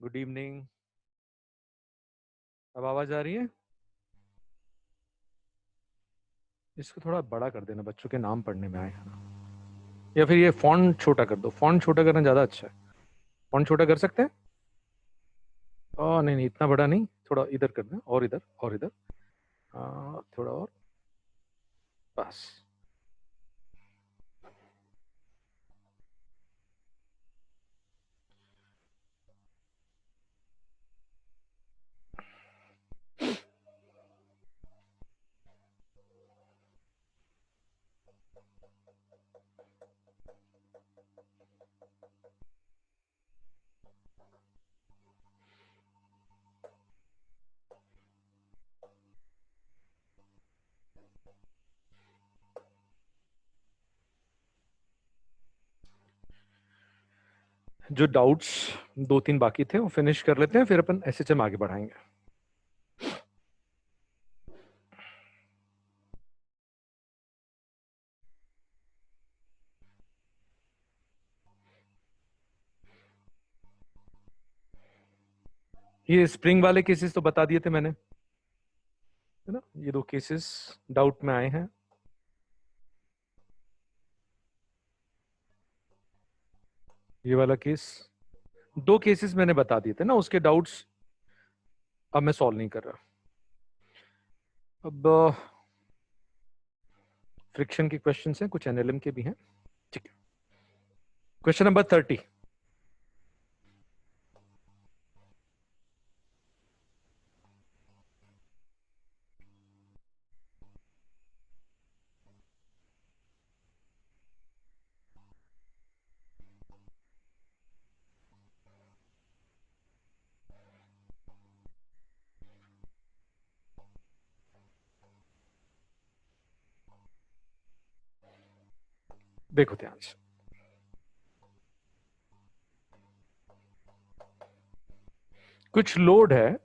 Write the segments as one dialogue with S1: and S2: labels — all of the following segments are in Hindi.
S1: Good evening. अब आवाज आ रही है? इसको थोड़ा बड़ा कर देना, बच्चों के नाम पढ़ने में आए। या फिर ये फॉन्ट छोटा कर दो, फॉन्ट छोटा करना ज्यादा अच्छा है। फॉन्ट छोटा कर सकते हैं? नहीं नहीं, इतना बड़ा नहीं, थोड़ा इधर कर देना, और इधर और इधर। थोड़ा और, बस। जो डाउट्स दो तीन बाकी थे वो फिनिश कर लेते हैं, फिर अपन एसएचएम आगे बढ़ाएंगे। ये स्प्रिंग वाले केसेस तो बता दिए थे मैंने, है ना? ये दो केसेस डाउट में आए हैं। ये वाला केस, दो केसेस मैंने बता दिए थे ना, उसके डाउट्स अब मैं सॉल्व नहीं कर रहा। अब फ्रिक्शन के क्वेश्चंस हैं, कुछ एनएलएम के भी हैं। ठीक है, क्वेश्चन नंबर 30। देखो ध्यान से, कुछ लोड है,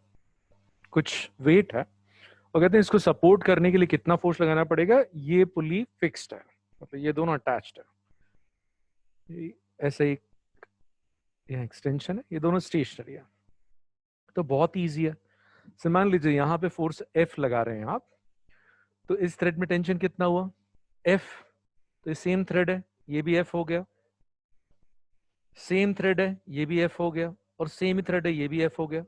S1: कुछ वेट है, और कहते हैं इसको सपोर्ट करने के लिए कितना फोर्स लगाना पड़ेगा। ये पुली फिक्स्ड है, मतलब ये दोनों अटैच्ड है। ऐसे एक यहाँ एक्सटेंशन है, ये दोनों स्टेशनरी है। तो बहुत ईजी है। से मान लीजिए यहाँ पे फोर्स एफ लगा रहे हैं आप, तो इस थ्रेड में टेंशन कितना हुआ? एफ। तो ये सेम थ्रेड है, ये भी एफ हो गया। सेम थ्रेड है, ये भी एफ हो गया। और सेम ही थ्रेड है, ये भी एफ हो गया।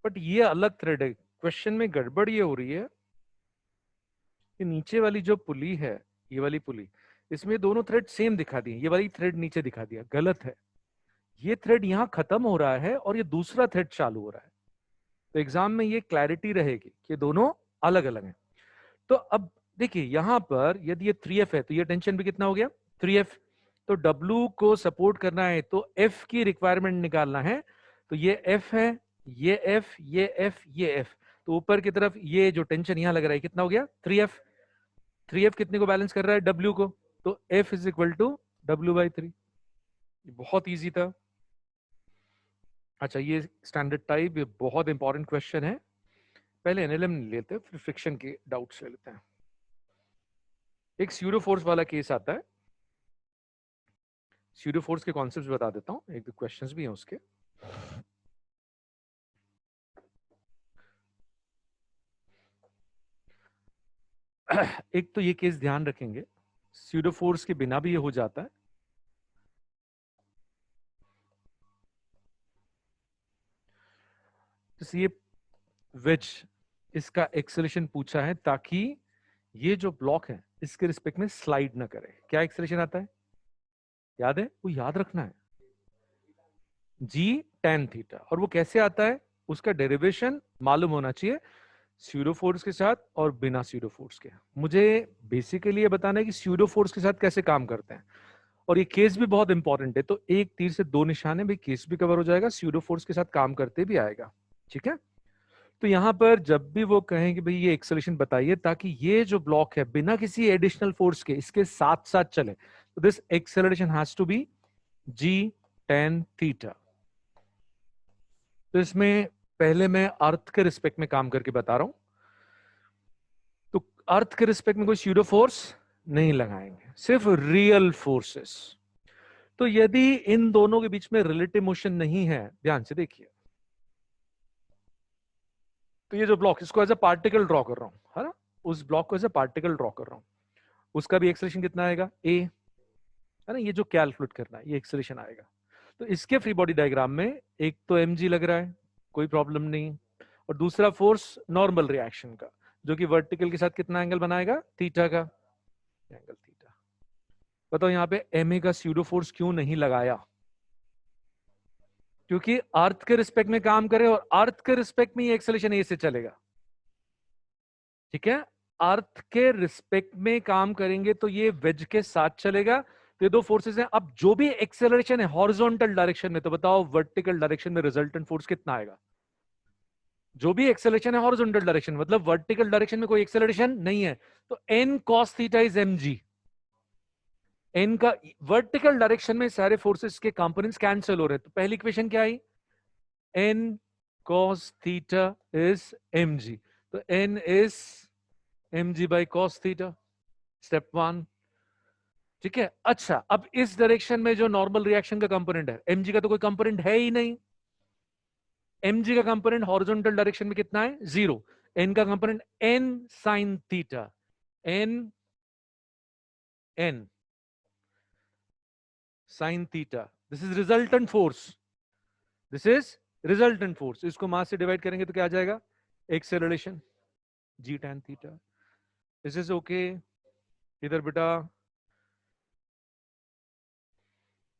S1: बट ये अलग थ्रेड है। क्वेश्चन में गड़बड़ ये हो रही है कि नीचे वाली जो पुली है, ये वाली पुली, इसमें दोनों थ्रेड सेम दिखा दिए, ये वाली थ्रेड नीचे दिखा दिया, गलत है। ये थ्रेड यहां खत्म हो रहा है और ये दूसरा थ्रेड चालू हो रहा है। तो एग्जाम में ये क्लैरिटी रहेगी कि दोनों अलग अलग हैं। तो अब देखिए यहां पर यदि ये 3F है तो ये टेंशन भी कितना हो गया? 3F। तो W को सपोर्ट करना है तो F की रिक्वायरमेंट निकालना है। तो ये F है, ये F, ये F, ये F। तो ऊपर की तरफ ये जो टेंशन यहां लग रहा है कितना हो गया? 3F। 3F कितने को बैलेंस कर रहा है? W को। तो F is equal to W/3। बहुत इजी था। अच्छा, ये स्टैंडर्ड टाइप, ये बहुत इंपॉर्टेंट क्वेश्चन है। पहले एनएलएम लेते हैं, फिर फ्रिक्शन के डाउट्स ले लेते हैं। एक स्यूडो फोर्स वाला केस आता है। स्यूडो फोर्स के कॉन्सेप्ट्स बता देता हूं, एक दो क्वेश्चंस भी हैं उसके। एक तो ये केस ध्यान रखेंगे, स्यूडो फोर्स के बिना भी ये हो जाता है। जैसे ये वेज, इसका एक्सेलरेशन पूछा है ताकि ये जो ब्लॉक है इसके रिस्पेक्ट में स्लाइड ना करे। क्या एक्सेलरेशन आता है? याद है? वो याद रखना है, G tan थीटा। और वो कैसे आता है उसका डेरिवेशन मालूम होना चाहिए, स्यूडो फोर्स के साथ और बिना स्यूडो फोर्स के। मुझे बेसिकली ये बताना है कि स्यूडो फोर्स के साथ कैसे काम करते हैं। और ये केस भी बहुत इंपॉर्टेंट है, तो एक तीर से दो निशाने में केस भी कवर हो जाएगा, स्यूडो फोर्स के साथ काम करते भी आएगा। ठीक है? तो यहां पर जब भी वो कहें कि भाई ये एक्सेलरेशन बताइए ताकि ये जो ब्लॉक है बिना किसी एडिशनल फोर्स के इसके साथ साथ चले, तो this acceleration has to be G tan theta. तो इसमें पहले मैं अर्थ के रिस्पेक्ट में काम करके बता रहा हूं। तो अर्थ के रिस्पेक्ट में कोई स्यूडो फोर्स नहीं लगाएंगे, सिर्फ रियल फोर्सेस। तो यदि इन दोनों के बीच में रिलेटिव मोशन नहीं है, ध्यान से देखिए, तो ये जो ब्लॉक, इसको एज ए पार्टिकल ड्रॉ कर रहा हूं, है ना, उस ब्लॉक को एज ए पार्टिकल ड्रॉ कर रहा हूं, उसका भी एक्सेलरेशन कितना आएगा, ए, है ना, ये जो कैलकुलेट करना है ये एक्सेलरेशन आएगा। तो इसके फ्री बॉडी डायग्राम में एक तो mg लग रहा है, कोई प्रॉब्लम नहीं, और दूसरा फोर्स नॉर्मल रिएक्शन का, जो कि वर्टिकल के साथ कितना एंगल बनाएगा, थीटा का एंगल थीटा। बताओ यहाँ पे ma का स्यूडो फोर्स क्यों नहीं लगाया, क्योंकि अर्थ के रिस्पेक्ट में काम करे और अर्थ के रिस्पेक्ट में ये एक्सेलरेशन ए से चलेगा, ठीक है, अर्थ के रिस्पेक्ट में काम करेंगे तो ये वेज के साथ चलेगा। तो ये दो फोर्सेस हैं। अब जो भी एक्सेलरेशन है हॉरिजॉन्टल डायरेक्शन में, तो बताओ वर्टिकल डायरेक्शन में रिजल्टेंट फोर्स कितना आएगा। जो भी एक्सेलरेशन है हॉरिजॉन्टल डायरेक्शन, मतलब वर्टिकल डायरेक्शन में कोई एक्सेलरेशन नहीं है, तो n cos theta is mg। n का वर्टिकल डायरेक्शन में सारे फोर्सेस के कंपोनेंट्स कैंसिल हो रहे हैं, तो पहली इक्वेशन क्या आई, n cos theta is mg। तो n is mg by cos theta, step 1, ठीक है। अच्छा, अब इस डायरेक्शन में जो नॉर्मल रिएक्शन का कंपोनेंट है, mg का तो कोई कंपोनेंट है ही नहीं, mg का कंपोनेंट हॉरिजॉन्टल डायरेक्शन में कितना है, 0। n का component n sin theta, n sin theta, this is resultant force, this is resultant force. इसको मास से डिवाइड करेंगे तो क्या आ जाएगा, acceleration g tan theta. This is okay. इधर बेटा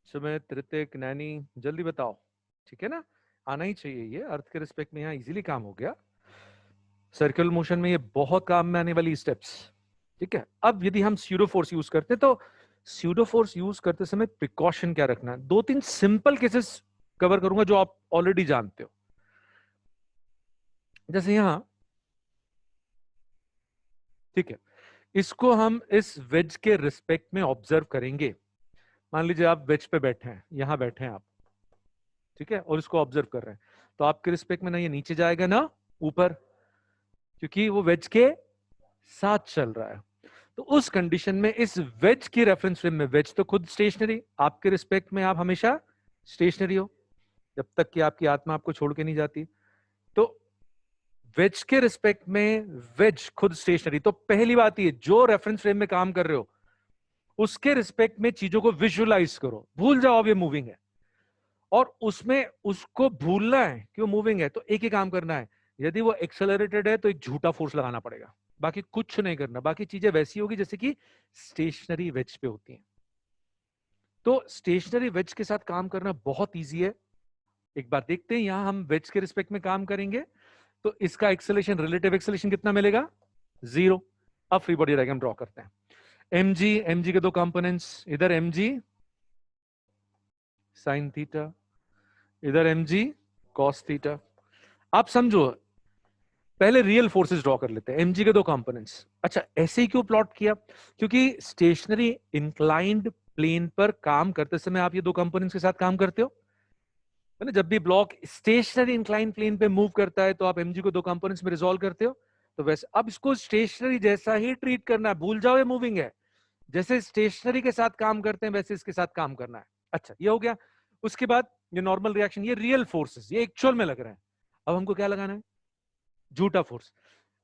S1: सुमित, ऋतिक, नैनी, जल्दी बताओ, ठीक है ना, आना ही चाहिए ये, अर्थ के रिस्पेक्ट में यहाँ इजीली काम हो गया, सर्कुलर मोशन में ये बहुत काम में आने वाली स्टेप्स, ठीक है। अब यदि हम स्यूडो फोर्स यूज करते हैं, तो स्यूडो फोर्स यूज करते समय प्रिकॉशन क्या रखना है, 2-3 सिंपल केसेस कवर करूंगा जो आप ऑलरेडी जानते हो। जैसे यहां, ठीक है, इसको हम इस वेज के रिस्पेक्ट में ऑब्जर्व करेंगे। मान लीजिए आप वेज पे बैठे हैं, यहां बैठे हैं आप, ठीक है, और इसको ऑब्जर्व कर रहे हैं, तो आपके रिस्पेक्ट में ना ये नीचे जाएगा ना ऊपर, क्योंकि वो वेज के साथ चल रहा है। तो उस कंडीशन में इस वेज की रेफरेंस फ्रेम में, वेज तो खुद स्टेशनरी, आपके रिस्पेक्ट में आप हमेशा स्टेशनरी हो जब तक कि आपकी आत्मा आपको छोड़ के नहीं जाती। तो वेज के रिस्पेक्ट में वेज खुद स्टेशनरी, तो पहली बात ये, जो रेफरेंस फ्रेम में काम कर रहे हो उसके रिस्पेक्ट में चीजों को विजुअलाइज करो, भूल जाओ अब ये मूविंग है, और उसमें उसको भूलना है कि वो मूविंग है, तो एक ही काम करना है, यदि वो एक्सेलरेटेड है तो एक झूठा फोर्स लगाना पड़ेगा, बाकी कुछ नहीं करना, बाकी चीजें वैसी होगी जैसे कि स्टेशनरी वेज पे होती हैं। तो स्टेशनरी वेज के साथ काम करना बहुत इजी है। एक बार देखते हैं, यहां हम वेज के रिस्पेक्ट में काम करेंगे तो इसका एक्सेलरेशन, रिलेटिव एक्सेलरेशन कितना मिलेगा, 0। अब फ्री बॉडी डायग्राम ड्रॉ करते हैं। mg के दो कंपोनेंट्स, इधर mg sin थीटा, इधर mg cos थीटा। आप समझो, पहले रियल फोर्सेस ड्रॉ कर लेते हैं, mg के दो कंपोनेंट्स। अच्छा, ऐसे ही क्यों प्लॉट किया, क्योंकि स्टेशनरी इंक्लाइंड प्लेन पर काम करते समय आप ये दो कंपोनेंट्स के साथ काम करते हो, है ना। जब भी ब्लॉक स्टेशनरी इंक्लाइंड प्लेन पे मूव करता है तो आप mg को दो कंपोनेंट्स में रिजॉल्व करते हो। तो वैसे अब इसको स्टेशनरी जैसा ही ट्रीट करना है, भूल जाओ ये मूविंग है, जैसे स्टेशनरी के साथ काम करते हैं वैसे इसके साथ काम करना है। अच्छा, ये हो गया। उसके बाद ये नॉर्मल रिएक्शन, ये रियल फोर्सेस, ये एक्चुअल में लग रहे हैं। अब हमको क्या लगाना है, झूठा फोर्स।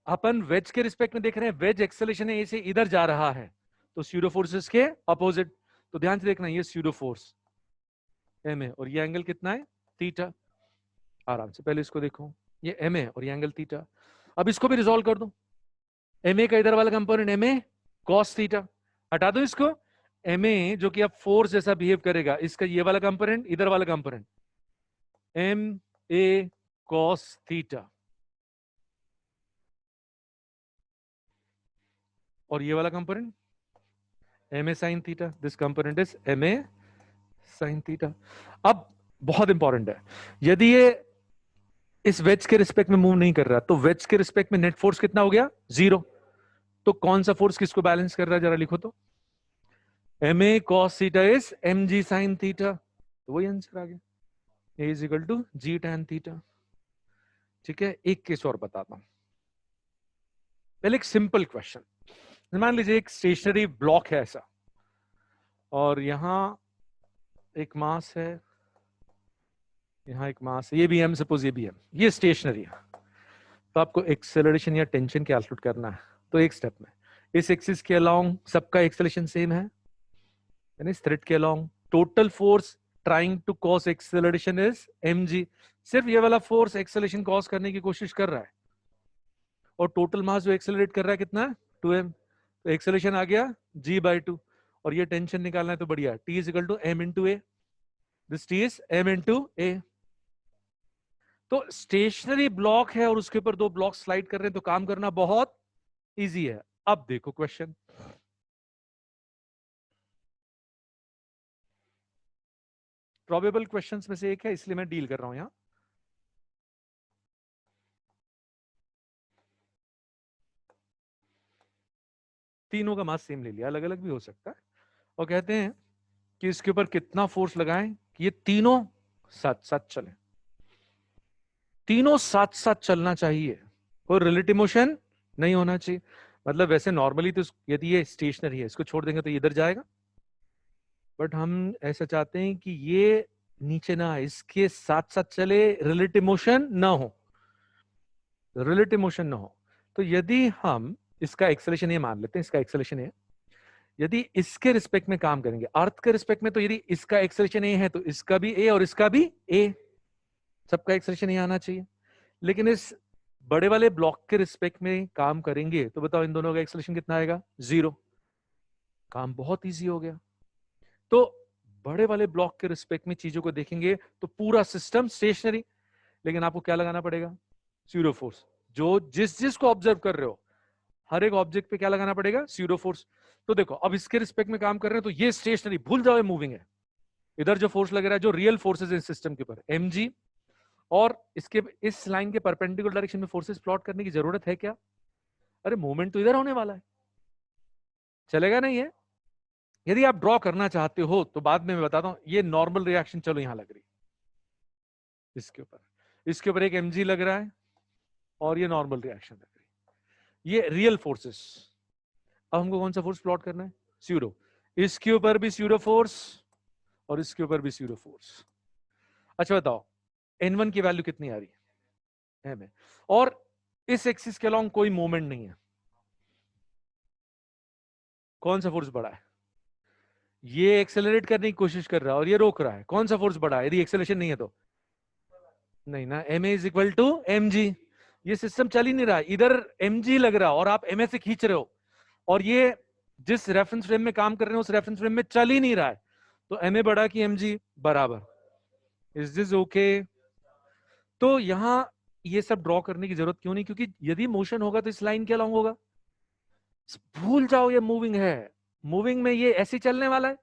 S1: अपन वेज के रिस्पेक्ट में देख रहे हैं, वेज एक्सेलरेशन है, इसे इधर जा रहा है, तो स्यूडो फोर्सेस के अपोजिट। तो ध्यान से देखना, ये स्यूडो फोर्स एम है और ये एंगल कितना है, थीटा। आराम से पहले इसको देखो, ये एम है और ये एंगल थीटा। अब इसको भी रिजॉल्व कर दो, एम ए का इधर वाला component M A cos theta, हटा दो इसको, एम ए जो कि अब फोर्स जैसा बिहेव करेगा, इसका ये वाला कंपोनेंट, इधर वाला component M A cos theta, और ये वाला component M A sine theta, this component is M A sine theta. अब बहुत इंपॉर्टेंट है, यदि ये इस वेज के रिस्पेक्ट में मूव नहीं कर रहा, तो वेज के रिस्पेक्ट में नेट फोर्स कितना हो गया, 0। तो कौन सा फोर्स किसको बैलेंस कर रहा है, जरा लिखो तो, M A cos theta is M G sine theta, तो वही आंसर आ गया, A is equal to G tan theta. ठीक है, एक केस और बताता हूं। पहले एक सिंपल क्वेश्चन, मान लीजिए एक स्टेशनरी ब्लॉक है ऐसा, और यहां एक मास है, यहाँ एक मास है, ये भी एम, सपोज ये भी एम, ये स्टेशनरी है। तो आपको एक्सेलरेशन या टेंशन कैलकुलेट करना है। तो एक स्टेप में इस एक्सिस के अलोंग सबका एक्सेलरेशन सेम है, यानी इस थ्रेड के along total force trying to cause acceleration is mg। सिर्फ ये वाला फोर्स एक्सेलरेशन कॉज करने की कोशिश कर रहा है, और टोटल मास जो एक्सेलरेट कर रहा है कितना है, 2m। तो एक्सेलरेशन आ गया g/2, और ये टेंशन निकालना है तो बढ़िया, T is equal to m into A, this T is m into A. तो स्टेशनरी ब्लॉक है और उसके ऊपर दो ब्लॉक स्लाइड कर रहे हैं, तो काम करना बहुत इजी है। अब देखो क्वेश्चन, प्रोबेबल क्वेश्चंस में से एक है, इसलिए मैं डील कर रहा हूं यहां। तीनों का मास सेम ले लिया, अलग अलग भी हो सकता है, और कहते हैं कि इसके ऊपर कितना फोर्स लगाएं कि ये तीनों साथ साथ चले। तीनों साथ साथ चलना चाहिए, कोई रिलेटिव मोशन नहीं होना चाहिए। मतलब वैसे नॉर्मली तो यदि ये स्टेशनरी है, इसको छोड़ देंगे तो ये इधर जाएगा, बट हम ऐसा चाहते हैं कि ये नीचे ना, इसके साथ साथ चले, रिलेटिव मोशन ना हो, रिलेटिव मोशन ना हो। तो यदि हम इसका एक्सेलरेशन ये मान लेते हैं, इसका एक्सेलरेशन है, यदि इसके रिस्पेक्ट में काम करेंगे, अर्थ के रिस्पेक्ट में, तो यदि इसका एक्सेलरेशन ए है तो इसका भी ए और इसका भी ए, सबका एक्सेलरेशन ये आना चाहिए। लेकिन इस बड़े वाले ब्लॉक के रिस्पेक्ट में काम करेंगे तो बताओ इन दोनों का एक्सेलरेशन कितना आएगा, 0। काम बहुत इजी हो गया। तो बड़े वाले ब्लॉक के रिस्पेक्ट में चीजों को देखेंगे तो पूरा सिस्टम स्टेशनरी, लेकिन आपको क्या लगाना पड़ेगा, स्यूडो फोर्स। जो जिस जिस को ऑब्जर्व कर रहे हो, हर एक ऑब्जेक्ट पे क्या लगाना पड़ेगा, स्यूडो फोर्स। तो देखो अब इसके रिस्पेक्ट में काम कर रहे हैं तो ये स्टेशनरी, भूल जाओ ये मूविंग है। इधर जो फोर्स लग रहा है, जो रियल फोर्सेस है सिस्टम के ऊपर, mg, और इसके इस लाइन के परपेंडिकुलर डायरेक्शन में फोर्सेस प्लॉट करने की जरूरत है क्या? अरे मूवमेंट तो इधर होने वाला है, चलेगा नहीं है। यदि आप ड्रॉ करना चाहते हो तो बाद में मैं बताता हूं, ये नॉर्मल रिएक्शन चलो यहां लग रही, इसके ऊपर एक mg लग रहा है, और ये नॉर्मल रिएक्शन लग रही, ये रियल फोर्सेस। अब हमको कौन सा फोर्स प्लॉट करना है, स्यूडो। इसके ऊपर भी स्यूडो फोर्स और इसके ऊपर भी स्यूडो फोर्स। अच्छा बताओ n1 की वैल्यू कितनी आ रही है, m है, और इस एक्सिस के अलोंग कोई मूवमेंट नहीं है, कौन सा फोर्स बड़ा है, ये एक्सेलरेट करने की कोशिश कर रहा है और ये रोक रहा है, कौन सा फोर्स बड़ा है? यदि एक्सेलरेशन नहीं है तो नहीं ना, ma is equal to mg। ये सिस्टम चल ही नहीं रहा, इधर mg लग रहा और आप ma से खींच रहे हो, और ये जिस रेफरेंस फ्रेम में काम कर रहे हैं उस रेफरेंस फ्रेम में चल ही नहीं रहा है, तो ma बड़ा कि mg बराबर। Is this okay? तो यहां ये सब ड्रॉ करने की जरूरत क्यों नहीं, क्योंकि यदि मोशन होगा तो इस लाइन के अलॉन्ग होगा। भूल जाओ ये मूविंग है, मूविंग में ये ऐसे चलने वाला है,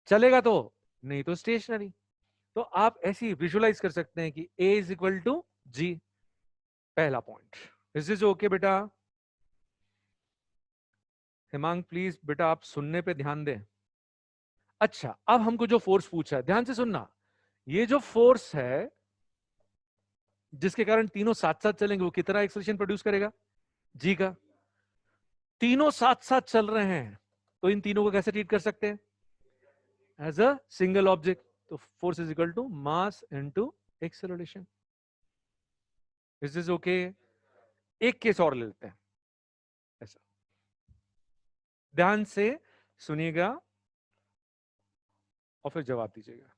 S1: चलेगा तो, नहीं तो स्टेशनरी। तो आप ऐसी विजुलाइज कर सकते हैं कि a इज इक्वल टू जी, पहला पॉइंट। इज दिस ओके बेटा? हिमांग प्लीज बेटा आप सुनने पे ध्यान दें। अच्छा अब हमको जो फोर्स पूछा है, ध्यान से सुनना, ये जो फोर्स है जिसके कारण तीनों साथ साथ चलेंगे, वो कितना एक्सेलरेशन प्रोड्यूस करेगा, जी का। तीनों साथ साथ चल रहे हैं तो इन तीनों को कैसे ट्रीट कर सकते हैं, एज अ सिंगल ऑब्जेक्ट। तो force is equal to mass into acceleration. Is this okay? एक केस और ले लेते हैं ऐसा, ध्यान से सुनिएगा और फिर जवाब दीजिएगा।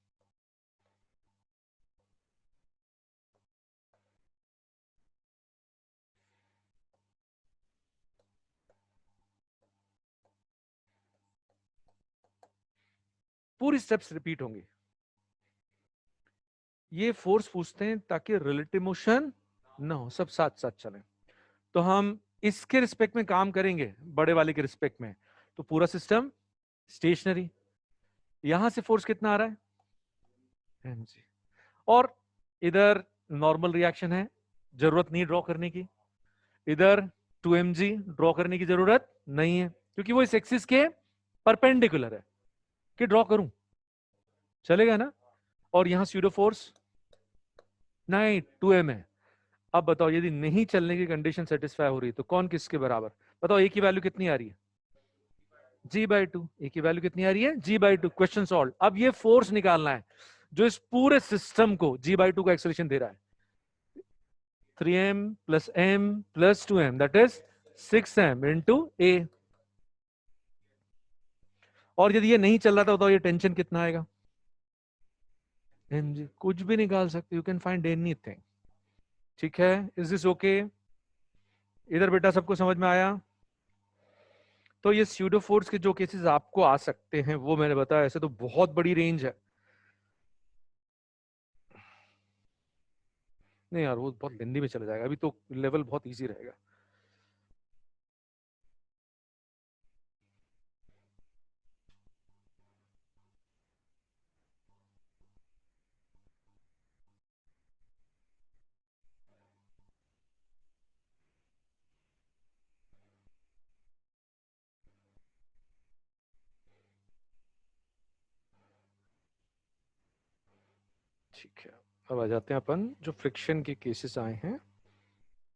S1: पूरी स्टेप्स रिपीट होंगी। ये फोर्स पूछते हैं ताकि रिलेटिव मोशन ना हो, सब साथ साथ चलें। तो हम इसके रिस्पेक्ट में काम करेंगे, बड़े वाले के रिस्पेक्ट में, तो पूरा सिस्टम स्टेशनरी। यहां से फोर्स कितना आ रहा है, mg, और इधर नॉर्मल रिएक्शन है, जरूरत नहीं ड्रॉ करने की। इधर 2mg ड्रॉ करने की जरूरत नहीं है, क्योंकि वो इस एक्सिस के परपेंडिकुलर है। कि ड्रॉ करूं, चलेगा ना? और यहां स्यूडो फोर्स नहीं, 2m है। अब बताओ यदि नहीं चलने की कंडीशन सेटिस्फाई हो रही तो कौन किसके बराबर, बताओ a की वैल्यू कितनी आ रही है, g/2, ए की वैल्यू कितनी आ रही है, g/2। Question solve. अब ये फोर्स निकालना है जो इस पूरे सिस्टम को g/2 का एक्सेलरेशन दे रहा है। 3m + m + 2m that is 6m × a। और यदि ये नहीं चल रहा था तो ये टेंशन कितना आएगा, mg। कुछ भी निकाल सकते, यू कैन फाइंड एनीथिंग। ठीक है, इज दिस ओके? इधर बेटा सबको समझ में आया? तो ये स्यूडो फोर्स के जो केसेस आपको आ सकते हैं वो मैंने बताया। ऐसे तो बहुत बड़ी रेंज है। नहीं यार, वो बहुत लेंदी में चला जाएगा, अभी तो लेवल बहुत इजी रहेगा। ठीक है, अब आ जाते हैं अपन जो फ्रिक्शन के केसेस आए हैं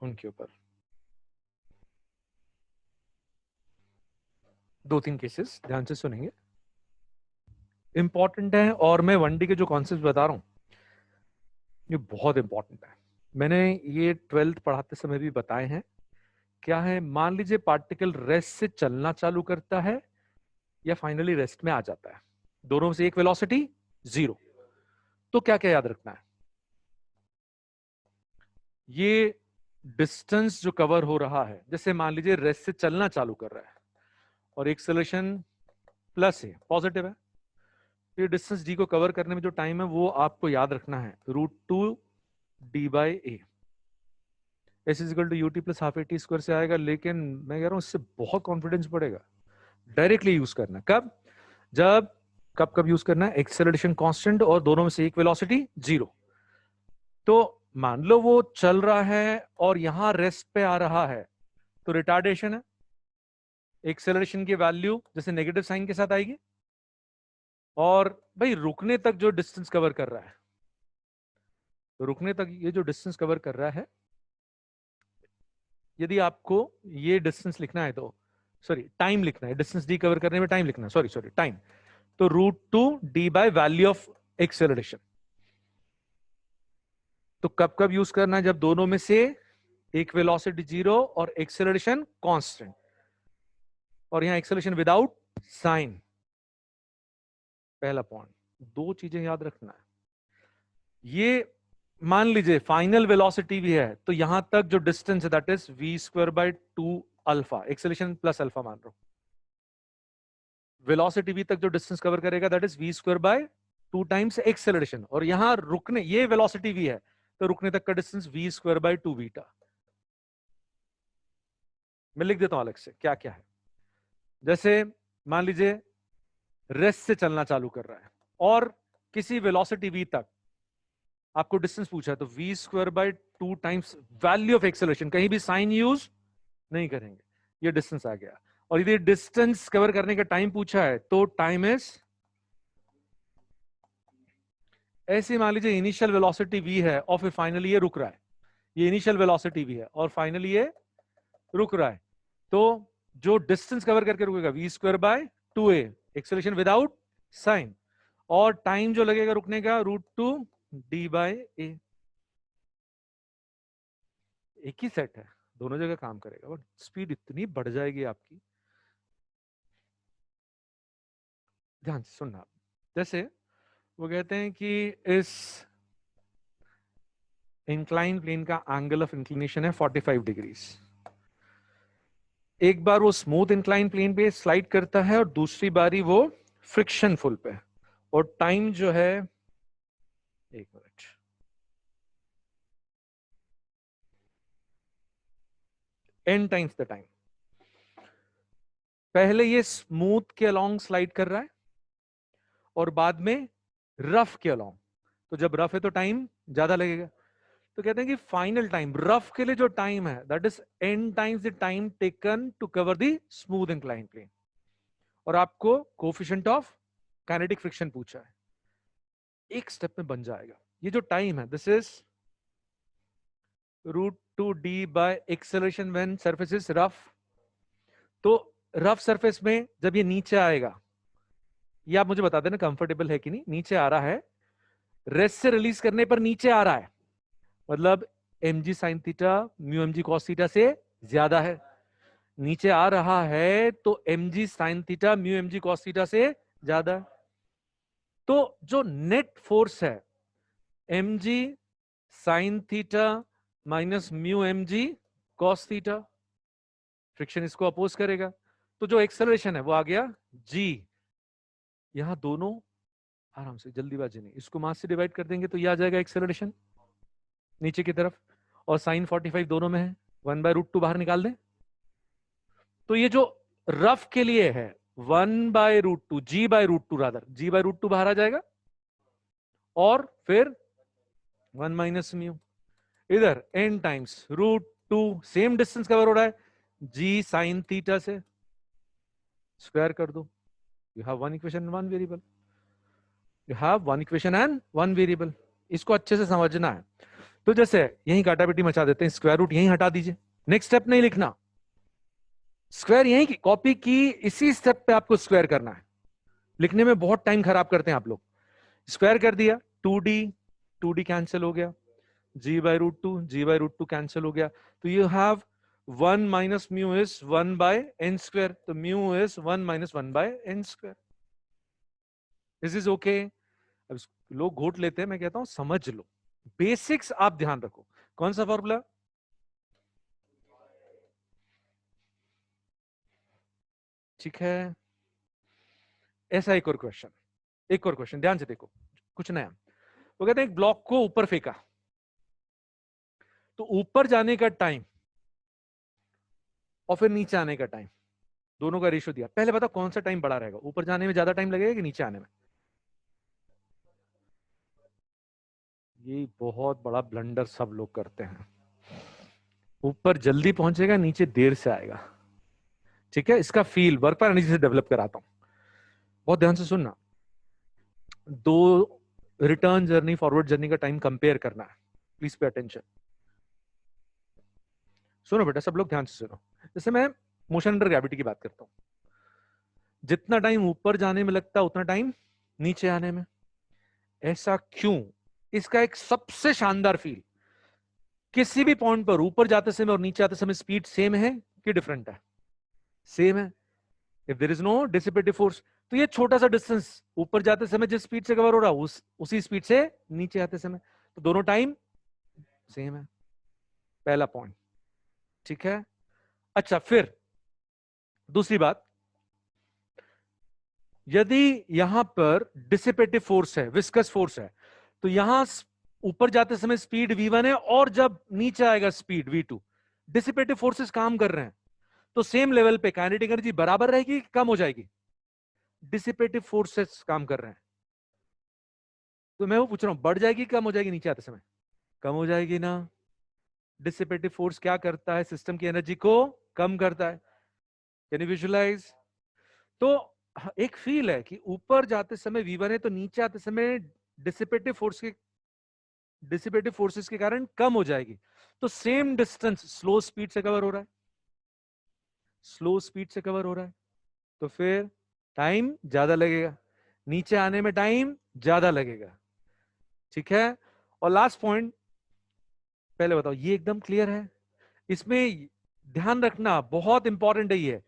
S1: उनके ऊपर। 2-3 केसेस ध्यान से सुनेंगे, इंपॉर्टेंट है। और मैं 1D के जो कॉन्सेप्ट बता रहा हूं ये बहुत इंपॉर्टेंट है। मैंने ये 12th पढ़ाते समय भी बताए हैं। क्या है, मान लीजिए पार्टिकल रेस्ट से चलना चालू करता है या फाइनली रेस्ट में आ जाता है, दोनों में से एक वेलोसिटी 0। तो क्या क्या याद रखना है, ये डिस्टेंस जो कवर हो रहा है, जैसे मान लीजिए रेस्ट से चलना चालू कर रहा है और एक्सेलरेशन प्लस है, पॉजिटिव है, तो ये डिस्टेंस डी को कवर करने में जो टाइम है वो आपको याद रखना है √2d/a। S is equal to U T plus half A T square से आएगा। लेकिन मैं कह रहा हूं इससे बहुत कॉन्फिडेंस बढ़ेगा। डायरेक्टली यूज करना कब, जब कब यूज करना है, एक्सेलरेशन कांस्टेंट और दोनों में से एक वेलोसिटी 0। तो मान लो वो चल रहा है और यहां रेस्ट पे आ रहा है, तो रिटार्डेशन है। एक्सेलरेशन की वैल्यू जैसे नेगेटिव साइन के साथ आएगी। और भाई रुकने तक जो डिस्टेंस कवर कर रहा है, तो रुकने तक ये जो डिस्टेंस कवर कर रहा है, यदि आपको ये डिस्टेंस लिखना है तो सॉरी टाइम लिखना है, डिस्टेंस डी कवर करने में टाइम लिखना है, सॉरी टाइम, तो √2d वैल्यू ऑफ एक्सेलरेशन। तो कब यूज करना है, जब दोनों में से एक वेलोसिटी 0 और एक्सेलरेशन कांस्टेंट, और यहां एक्सेलरेशन विदाउट साइन। पहला पॉइंट, दो चीजें याद रखना है। ये मान लीजिए फाइनल वेलोसिटी भी है, तो यहां तक जो डिस्टेंस है that is v²/2 alpha, acceleration plus alpha मान रहा हूं। वेलोसिटी v तक जो डिस्टेंस कवर करेगा that is v²/2 times acceleration, और यहां रुकने, ये वेलोसिटी v है, तो रुकने तक का डिस्टेंस v²/2 बीटा। मैं लिख देता हूं अलग से क्या क्या है। जैसे मान लीजिए रेस्ट से चलना चालू कर रहा है और किसी वेलोसिटी v तक आपको डिस्टेंस पूछा है, तो v²/2 times value of acceleration, कहीं भी साइन यूज नहीं करेंगे, ये डिस्टेंस आ गया। और यदि डिस्टेंस कवर करने का टाइम पूछा है तो टाइम इज, ऐसे मान लीजिए इनिशियल वेलोसिटी v है और फिर फाइनली ये रुक रहा है, ये इनिशियल वेलोसिटी v है और फाइनली ये रुक रहा है, तो जो डिस्टेंस कवर करके रुकेगा v²/2a, एक्सेलरेशन विदाउट साइन, और टाइम जो लगेगा रुकने का √2d/a। एक ही सेट है, दोनों जगह काम करेगा, बट स्पीड इतनी बढ़ जाएगी आपकी। ध्यान से सुनना। जैसे वो कहते हैं कि इस इंक्लाइन प्लेन का एंगल ऑफ इंक्लिनेशन है 45 डिग्रीज। एक बार वो स्मूथ इंक्लाइन प्लेन पे स्लाइड करता है और दूसरी बारी वो फ्रिक्शन फुल पे, और टाइम जो है, एक minute, n times the time. पहले ये स्मूथ के अलोंग स्लाइड कर रहा है और बाद में रफ के अलोंग, तो जब रफ है तो टाइम ज्यादा लगेगा। तो कहते हैं कि फाइनल टाइम रफ के लिए जो टाइम है that is n times the time taken to cover the smooth incline plane, और आपको कोफिशिएंट ऑफ काइनेटिक फ्रिक्शन पूछा है, एक स्टेप में बन जाएगा। ये जो टाइम है this is √2d bye acceleration when surface is rough. तो रफ सरफेस में जब ये नीचे आएगा, ये आप मुझे बता देना कंफर्टेबल है कि नहीं। नीचे आ रहा है, रेस्ट से रिलीज करने पर नीचे आ रहा है, मतलब mg sine theta mu mg cos theta से ज्यादा है। नीचे आ रहा है तो mg sine theta mu mg cos theta से ज्यादा है। तो जो नेट फोर्स है mg sign theta minus mu mg cos theta, friction इसको अपोज करेगा, तो जो एक्सेलरेशन है वो आ गया g। यहां दोनों आराम से, जल्दीबाजी नहीं, इसको मास से डिवाइड कर देंगे तो ये आ जाएगा एक्सेलरेशन नीचे की तरफ, और साइन 45 दोनों में है, 1/√2 बाहर निकाल दें। तो ये जो रफ के लिए है 1/√2 g/√2 रादर g/√2 बाहर आ जाएगा, और फिर 1 माइनस म्यू, इधर n times √2, same distance cover हो रहा है, g साइन थीटा से स्क्वायर कर दो। You have one equation and one variable, you have one equation and one variable. इसको अच्छे से समझना है। तो जैसे यहीं काटापीटी मचा देते हैं, स्क्वायर रूट यहीं हटा दीजिए, नेक्स्ट स्टेप नहीं लिखना, स्क्वायर यहीं की कॉपी की, इसी स्टेप पे आपको स्क्वायर करना है। लिखने में बहुत टाइम खराब करते हैं आप लोग। स्क्वायर कर दिया, 2d कैंसिल हो गया, g/√2 कैंसिल हो गया, तो you have 1 minus mu is 1/n², तो mu is 1 minus 1/n²। This is okay. अब लोग घोट लेते हैं, मैं कहता हूं समझ लो, बेसिक्स आप ध्यान रखो। कौन सा फॉर्मूला? ठीक है। ऐसा एक और क्वेश्चन, एक और क्वेश्चन ध्यान से देखो, कुछ नया। वो कहते हैं एक ब्लॉक को ऊपर फेंका, तो ऊपर जाने का टाइम और फिर नीचे आने का टाइम, दोनों का रेशियो दिया। पहले बता कौन सा टाइम बड़ा रहेगा, ऊपर जाने में ज्यादा टाइम लगेगा कि नीचे आने में? ये बहुत बड़ा ब्लंडर सब लोग करते हैं। ऊपर जल्दी पहुंचेगा, नीचे देर से आएगा। ठीक है, इसका फील वर्क पर एनर्जी से डेवलप कराता हूं, बहुत ध्यान से सुनना। दो रिटर्न जर्नी फॉरवर्ड जर्नी का टाइम कंपेयर करना है, प्लीज पे अटेंशन। सुनो बेटा, सब लोग ध्यान से सुनो। जैसे मैं मोशन अंडर ग्रेविटी की बात करता हूं, जितना टाइम ऊपर जाने में लगता है उतना टाइम नीचे आने में। ऐसा क्यों? इसका एक सबसे शानदार फील, किसी भी पॉइंट पर ऊपर जाते समय और नीचे आते समय स्पीड सेम है कि डिफरेंट है? सेम है। If there is no dissipative force, तो ये छोटा सा डिस्टेंस ऊपर जाते समय जिस स्पीड से कवर हो रहा है उसी स्पीड से नीचे आते समय, तो दोनों टाइम सेम है। पहला पॉइंट, ठीक है। अच्छा, फिर दूसरी बात, यदि यहां पर डिसिपेटिव फोर्स है, विस्कस फोर्स है, तो यहां ऊपर जाते समय स्पीड v1 है, और जब नीचे आएगा स्पीड v2, डिसिपेटिव फोर्सेस काम कर रहे हैं, तो सेम लेवल पे काइनेटिक एनर्जी बराबर रहेगी कि कम हो जाएगी? डिसिपेटिव फोर्सेस काम कर रहे हैं, तो मैं वो पूछ रहा हूं बढ़ जाएगी कम हो जाएगी नीचे आते समय? कम हो जाएगी ना। डिसिपेटिव फोर्स क्या करता है? सिस्टम की एनर्जी को कम करता है। Can you visualise? तो एक फील है कि ऊपर जाते समय v1 है, तो नीचे आते समय डिसिपेटिव फोर्स के डिसिपेटिव फोर्सेस के कारण कम हो जाएगी। तो सेम डिस्टेंस स्लो स्पीड से कवर हो रहा है, स्लो स्पीड से कवर हो रहा है, तो फिर टाइम ज्यादा लगेगा, नीचे आने में टाइम ज्यादा लगेगा। ठीक है। और लास्ट पॉइंट, पहले बताओ ये एकदम क्लियर है? इसमें ध्यान रखना बहुत इंपॉर्टेंट है ये,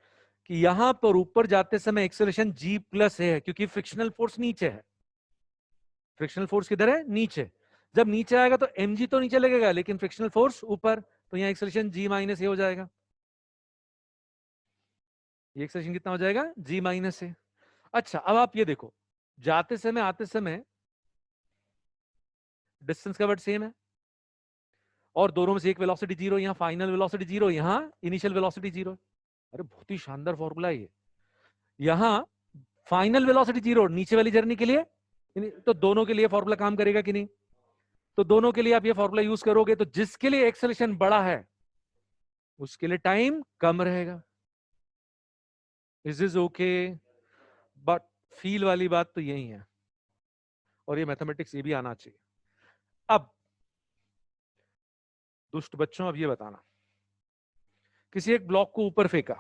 S1: कि यहां पर ऊपर जाते समय एक्सेलरेशन g प्लस है, क्योंकि फ्रिक्शनल फोर्स नीचे है। फ्रिक्शनल फोर्स किधर है? नीचे। जब नीचे आएगा तो mg तो नीचे लगेगा, लेकिन फ्रिक्शनल फोर्स ऊपर, तो यहां एक्सेलरेशन g माइनस ए हो जाएगा। ये एक्सेलरेशन कितना हो जाएगा? g माइनस ए। अच्छा, अब आप ये देखो, जाते समय आते समय डिस्टेंस कवर्ड सेम है, और दोनों में से एक वेलोसिटी जीरो, यहाँ फाइनल वेलोसिटी जीरो, यहाँ इनिशियल वेलोसिटी जीरो। अरे बहुत ही शानदार फॉर्मूला है ये। यहाँ फाइनल वेलोसिटी जीरो नीचे वाली जर्नी के लिए, तो दोनों के लिए फॉर्मूला काम करेगा कि नहीं? तो दोनों के लिए आप ये फॉर्मूला यूज करोगे, तो जिसके लिए एक्सेलरेशन बड़ा है उसके लिए टाइम कम रहेगा। Is is okay? But feel वाली बात तो यही है, और ये मैथमेटिक्स ये भी आना चाहिए। अब दुष्ट बच्चों, अब ये बताना, किसी एक ब्लॉक को ऊपर फेंका,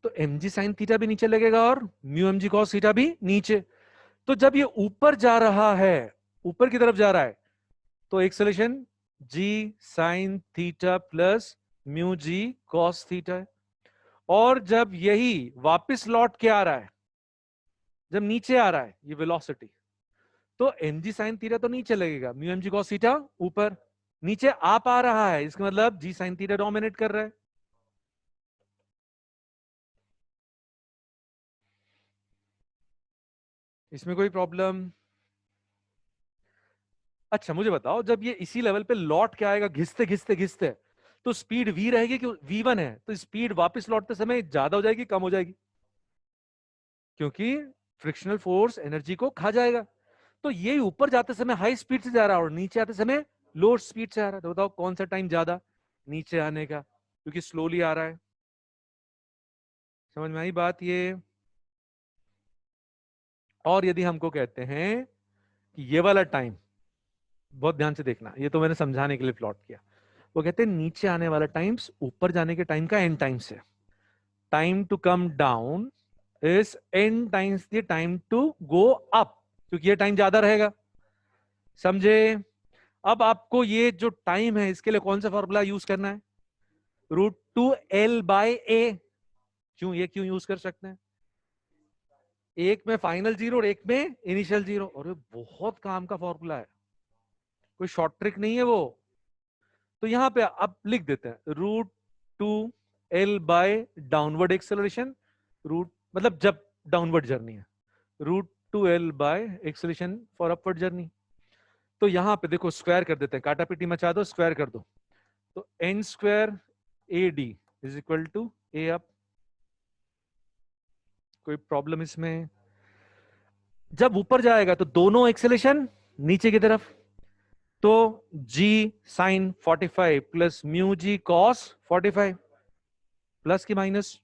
S1: तो एम जी साइन थीटा भी नीचे लगेगा और mu M G cos theta भी नीचे। तो जब ये ऊपर जा रहा है, ऊपर की तरफ जा रहा है, तो एक्सेलरेशन जी sine theta plus mu G cos theta है। और जब यही वापस लौट के आ रहा है, जब नीचे आ रहा है ये वेलोसिटी, तो एम जी साइन थीटा तो नीचे लगेगा, mu M G cos theta ऊपर। नीचे आप आ रहा है, इसका मतलब जी साइन थीटा डोमिनेट कर रहा है। इसमें कोई प्रॉब्लम? अच्छा मुझे बताओ, जब ये इसी लेवल पे लौट के आएगा घिसते घिसते घिसते, तो स्पीड v रहेगी कि v1 है, तो स्पीड वापस लौटते समय ज्यादा हो जाएगी कम हो जाएगी? क्योंकि फ्रिक्शनल फोर्स एनर्जी को खा जाएगा। तो ये ऊपर जाते समय हाई स्पीड से जा रहा है और नीचे आते समय लो स्पीड से आ रहा है, तो बताओ कौन सा टाइम ज्यादा नीचे आने का, क्योंकि स्लोली आ रहा है। समझ में आई बात ये? और यदि हमको कहते हैं कि ये वाला टाइम, बहुत ध्यान से देखना, ये तो मैंने समझाने के लिए प्लॉट किया, वो कहते हैं नीचे आने वाला टाइम्स ऊपर जाने के टाइम का n टाइम्स है। Time to come down is n times the time to go up, क्योंकि ये टाइम ज्यादा रहेगा। समझे? अब आपको ये जो टाइम है इसके लिए कौन सा फॉर्मूला यूज करना है? √2l/a। क्यों, ये क्यों यूज कर सकते हैं? एक में फाइनल जीरो और एक में इनिशियल जीरो, और बहुत काम का फॉर्मूला है, कोई शॉर्ट ट्रिक नहीं है वो। तो यहां पे अब लिख देते हैं √2l डाउनवर्ड एक्सेलरेशन, रूट मतलब जब डाउनवर्ड जर्नी है, √2l acceleration for upward journey. तो यहां पे देखो स्क्वायर कर देते हैं, काटा पीटी मचा दो, स्क्वायर कर दो, तो n² AD is equal to A up. कोई प्रॉब्लम इसमें? जब ऊपर जाएगा तो दोनों एक्सेलरेशन नीचे की तरफ, तो g sign 45 plus mu G cos 45, plus की माइनस,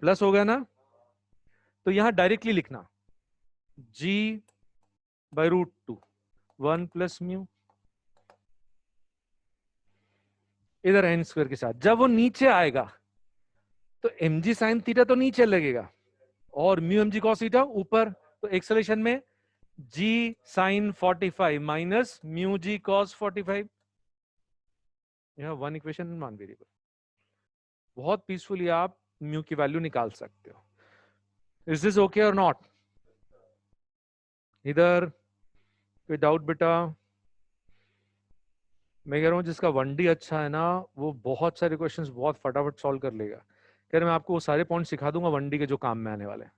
S1: प्लस होगा ना, तो यहां डायरेक्टली लिखना g बाई √2 1 प्लस म्यू, इधर n² के साथ। जब वो नीचे आएगा तो एम जी साइन थीटा तो नीचे लगेगा और mu M G cos theta ऊपर, तो एक्सेलरेशन में G sine 45 minus mu G cos 45। यह वन इक्वेशन वन वेरिएबल, बहुत पीसफुली आप म्यू की वैल्यू निकाल सकते हो। इज दिस ओके और नॉट? इधर कोई डाउट बेटा? मैं कह रहा हूं जिसका 1D अच्छा है ना, वो बहुत सारे क्वेश्चंस बहुत फटाफट सॉल्व कर लेगा। कह रहे मैं आपको वो सारे पॉइंट सिखा दूंगा 1D के जो काम में आने वाले हैं।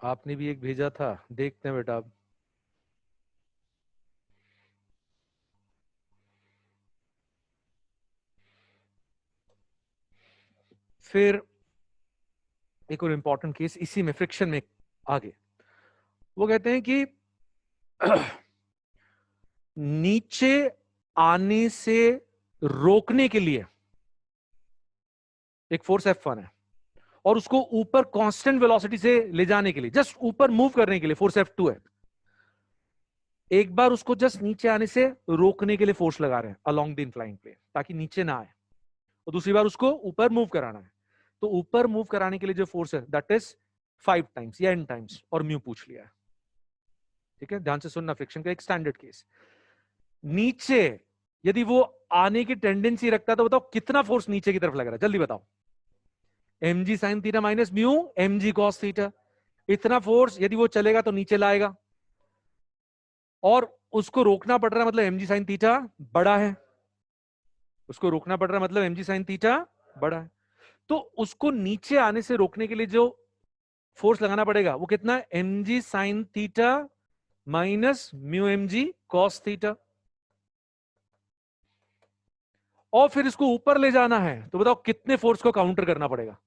S1: आपने भी एक भेजा था, देखते हैं बेटा अब। फिर एक और इंपॉर्टेंट केस इसी में, फ्रिक्शन में आगे, वो कहते हैं कि नीचे आने से रोकने के लिए एक फोर्स F1 है, और उसको ऊपर कांस्टेंट वेलोसिटी से ले जाने के लिए, जस्ट ऊपर मूव करने के लिए फोर्स F2 है। एक बार उसको जस्ट नीचे आने से रोकने के लिए फोर्स लगा रहे हैं अलोंग द इंक्लाइंड प्लेन, ताकि नीचे ना आए, और दूसरी बार उसको ऊपर मूव कराना है। तो ऊपर मूव कराने के लिए जो फोर्स है दैट इज 5 टाइम्स या n टाइम्स, और म्यू पूछ लिया है। ठीक है, ध्यान से सुनना, फ्रिक्शन का एक स्टैंडर्ड केस। नीचे यदि वो आने की टेंडेंसी रखता है तो बताओ कितना फोर्स नीचे की तरफ लग रहा है, जल्दी बताओ। M G sine theta minus mu M G cos theta, इतना फोर्स यदि वो चलेगा तो नीचे लाएगा, और उसको रोकना पड़ रहा है मतलब एम जी साइन थीटा बड़ा है, उसको रोकना पड़ रहा है मतलब एम जी साइन थीटा बड़ा है। तो उसको नीचे आने से रोकने के लिए जो फोर्स लगाना पड़ेगा वो कितना है? M G sine theta minus mu M G cos theta. और फिर इसको ऊपर ले जाना है तो बताओ कितने फोर्स को काउंटर करना पड़ेगा?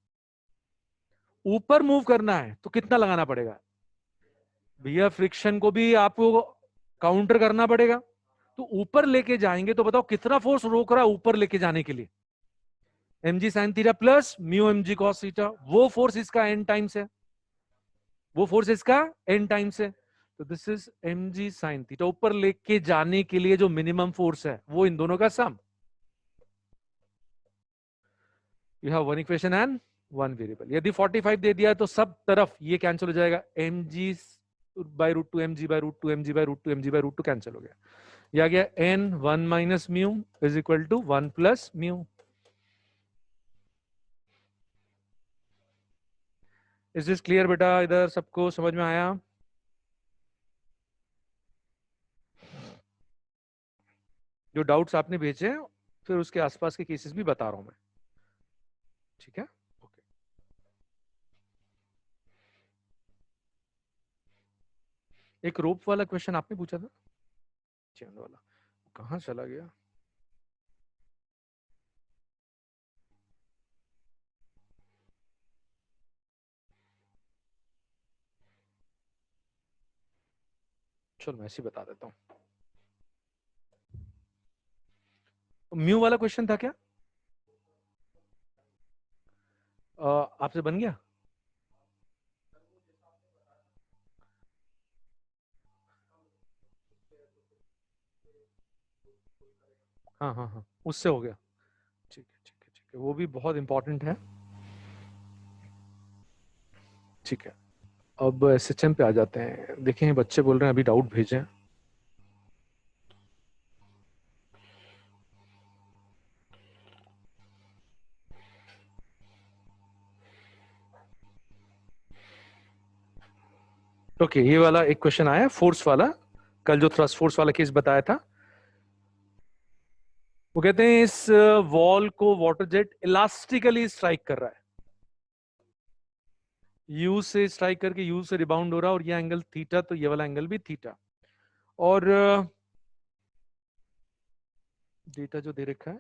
S1: ऊपर मूव करना है तो कितना लगाना पड़ेगा? भैया फ्रिक्शन को भी आपको काउंटर करना पड़ेगा। तो ऊपर लेके जाएंगे तो बताओ कितना फोर्स रोक रहा है ऊपर लेके जाने के लिए? M G sine theta plus mu M G cos theta, वो फोर्स इसका n टाइम्स है, वो फोर्स इसका n टाइम्स है। तो this is mg sin theta. ऊपर लेके जाने के लिए जो मिनिमम फोर्स है वो इन दोनों का sum. You have one equation and one variable. यदि 45 दे दिया तो सब तरफ ये कैंसिल हो जाएगा, mg by root two mg by root two mg by root two mg by root two cancel हो गया। ये आ गया n 1 minus mu is equal to 1 plus mu. Is this clear बेटा? इधर सबको समझ में आया? जो डाउट्स आपने भेजे हैं फिर उसके आसपास के केसेस भी बता रहा हूं मैं, ठीक है? ओके। एक रोप वाला क्वेश्चन आपने पूछा था, चैन वाला, कहां चला गया? चलो मैं ऐसे ही बता देता हूं। म्यू वाला क्वेश्चन था क्या? आपसे बन गया? हाँ हाँ हाँ, उससे हो गया। ठीक है ठीक है ठीक है, वो भी बहुत इंपॉर्टेंट है। ठीक है, अब एसएचएम पे आ जाते हैं। देखें बच्चे बोल रहे हैं अभी डाउट भेजें। ओके, ये वाला एक क्वेश्चन आया फोर्स वाला, कल जो थ्रस्ट फोर्स वाला केस बताया था। वो कहते हैं इस वॉल को वाटर जेट इलास्टिकली स्ट्राइक कर रहा है, यू से स्ट्राइक करके यू से रिबाउंड हो रहा है, और ये एंगल थीटा, तो ये वाला एंगल भी थीटा। और डेटा जो दे रखा है,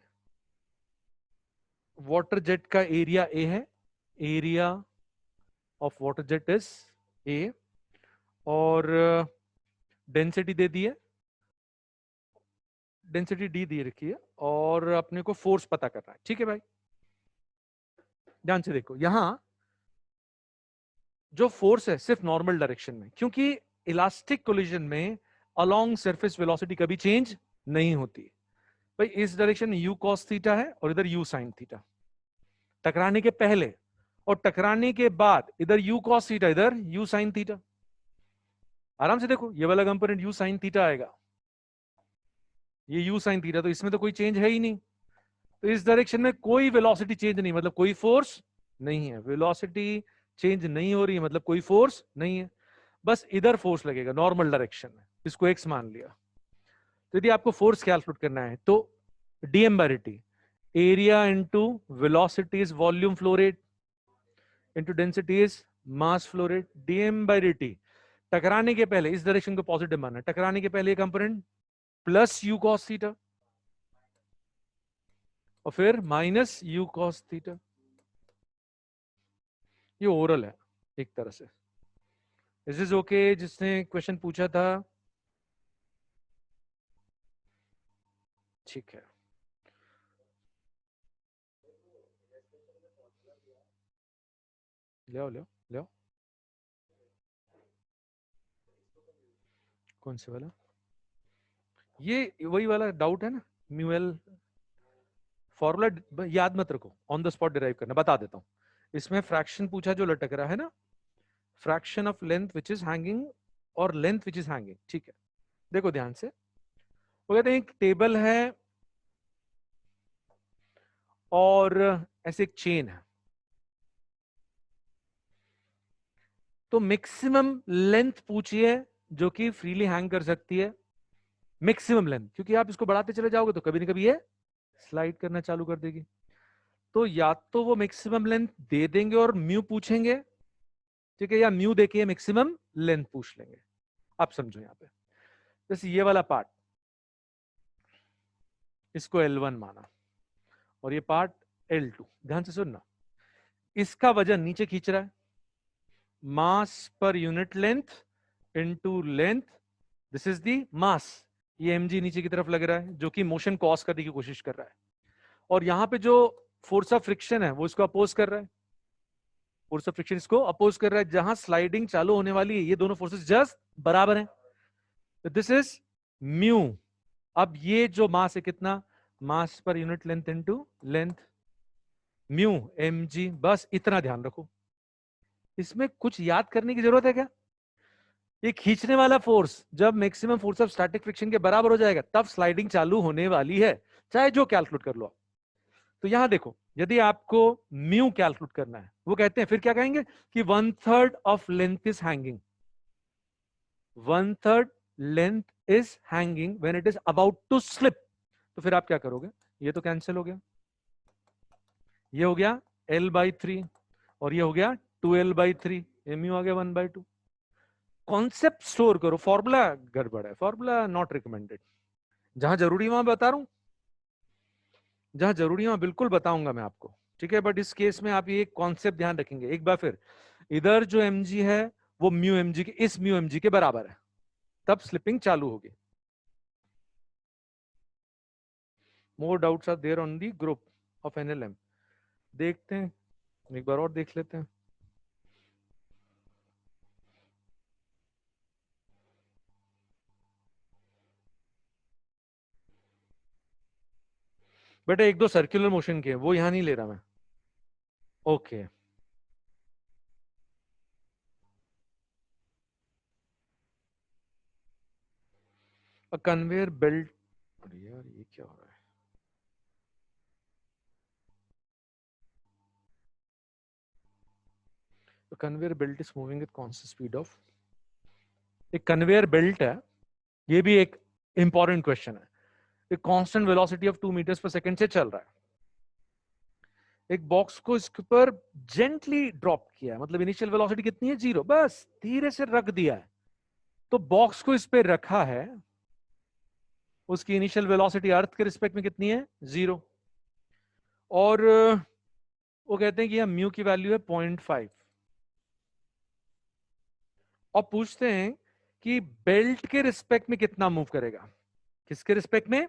S1: वाटर जेट का एरिया ए है, area of water jet is a, और डेंसिटी दे दी है, डेंसिटी डी दी रखी है, और अपने को फोर्स पता करना है। ठीक है भाई, ध्यान से देखो, यहां जो फोर्स है सिर्फ नॉर्मल डायरेक्शन में, क्योंकि इलास्टिक कोलिजन में अलोंग सरफेस वेलोसिटी कभी चेंज नहीं होती भाई। इस डायरेक्शन में यू कॉस थीटा है और इधर यू साइन थीटा, टकराने के पहले, और टकराने के बाद इधर यू कॉस थीटा, इधर यू साइन थीटा। आराम से देखो, ये वाला कंपोनेंट यू साइन थीटा आएगा, ये यू साइन थीटा, तो इसमें तो कोई चेंज है ही नहीं। तो इस डायरेक्शन में कोई वेलोसिटी चेंज नहीं, मतलब कोई फोर्स नहीं है। वेलोसिटी चेंज नहीं हो रही है मतलब कोई फोर्स नहीं है, बस इधर फोर्स लगेगा नॉर्मल डायरेक्शन में, इसको एक्स मान लिया। तो यदि आपको फोर्स कैलकुलेट करना है तो D M by T, area into velocity is volume flow rate into density is mass flow rate. D M by T टकराने के पहले इस डायरेक्शन को पॉजिटिव मानना, टकराने के पहले component plus you cos theta, और फिर माइनस यू कॉस थीटा। ये ओरल है एक तरह से। Is is okay? जिसने क्वेश्चन पूछा था, ठीक है। ले आओ ले आओ ले आओ। कौन से वाला? ये वही वाला डाउट है ना, म्यूएल फॉर्मूला याद मत रखो, ऑन द स्पॉट डिराइव करना। बता देता हूं, इसमें फ्रैक्शन पूछा जो लटक रहा है ना, fraction of length which is hanging और लेंथ विच इज हैंगिंग। ठीक है, देखो ध्यान से, वो कहते हैं एक टेबल है और ऐसे एक चेन है, तो मैक्सिमम लेंथ पूछिए जो कि फ्रीली हैंग कर सकती है, मैक्सिमम लेंथ, क्योंकि आप इसको बढ़ाते चले जाओगे तो कभी ना कभी ये स्लाइड करना चालू कर देगी। तो या तो वो मैक्सिमम लेंथ दे देंगे और म्यू पूछेंगे, ठीक है, या म्यू देके मैक्सिमम लेंथ पूछ लेंगे। आप समझो यहां पे, जैसे ये वाला पार्ट, इसको L1 माना, और ये पार्ट L2। ध्यान से सुनना, इसका वजन नीचे खींच रहा है, mass per unit length into length, this is the mass. ये mg नीचे की तरफ लग रहा है जो कि मोशन कॉज करने की कोशिश कर रहा है, और यहां पे जो फोर्स ऑफ फ्रिक्शन है वो इसको अपोज कर रहा है। फोर्स ऑफ फ्रिक्शन इसको अपोज कर रहा है, जहां स्लाइडिंग चालू होने वाली है ये दोनों फोर्सेस जस्ट बराबर हैं, तो दिस इज म्यू। अब ये जो मास है कितना, mass per unit length into length, mu M G, बस इतना ध्यान रखो। इसमें कुछ याद करने की जरूरत है क्या? ये खींचने वाला फोर्स जब maximum force of static friction के बराबर हो जाएगा तब स्लाइडिंग चालू होने वाली है, चाहे जो कैलकुलेट कर लो आप। तो यहां देखो, यदि आपको म्यू कैलकुलेट करना है, वो कहते हैं फिर क्या कहेंगे कि 1/3 of length is hanging, 1/3 length is hanging when it is about to slip. तो फिर आप क्या करोगे, ये तो कैंसिल हो गया, ये हो गया L/3 और ये हो गया 2L/3, म्यू आ गया 1/2। कॉन्सेप्ट स्टोर करो, फॉर्मूला गड़बड़ है, फॉर्मूला नॉट रिकमेंडेड। जहां जरूरी वहां बता रहा हूं, जहां जरूरी है वहां बिल्कुल बताऊंगा मैं आपको, ठीक है। बट इस केस में आप ये कॉन्सेप्ट ध्यान रखेंगे एक बार फिर, इधर जो mg है वो म्यू mg के, इस म्यू mg के बराबर है, तब स्लिपिंग चालू होगी। More doubts are there on the group of NLM. देखते हैं, एक बार और देख लेते हैं। बेटा एक दो सर्कुलर मोशन के, वो यहां नहीं ले रहा मैं। ओके कन्वेयर बेल्ट, अरे यार ये क्या हो रहा है, conveyor belt is moving with constant speed of, एक कन्वेयर बेल्ट है, ये भी एक इंपॉर्टेंट क्वेश्चन है। एक कांस्टेंट वेलोसिटी ऑफ 2 मीटर्स पर सेकंड से चल रहा है, एक बॉक्स को इसके ऊपर जेंटली ड्रॉप किया है, मतलब इनिशियल वेलोसिटी कितनी है 0, बस धीरे से रख दिया है। तो बॉक्स को इस पे रखा है, उसकी इनिशियल वेलोसिटी अर्थ के रिस्पेक्ट में कितनी है 0, और वो कहते हैं कि यह म्यू की वैल्यू है 0.5, और पूछते हैं कि बेल्ट के रिस्पेक्ट में कितना मूव करेगा, किसके रिस्पेक्ट में।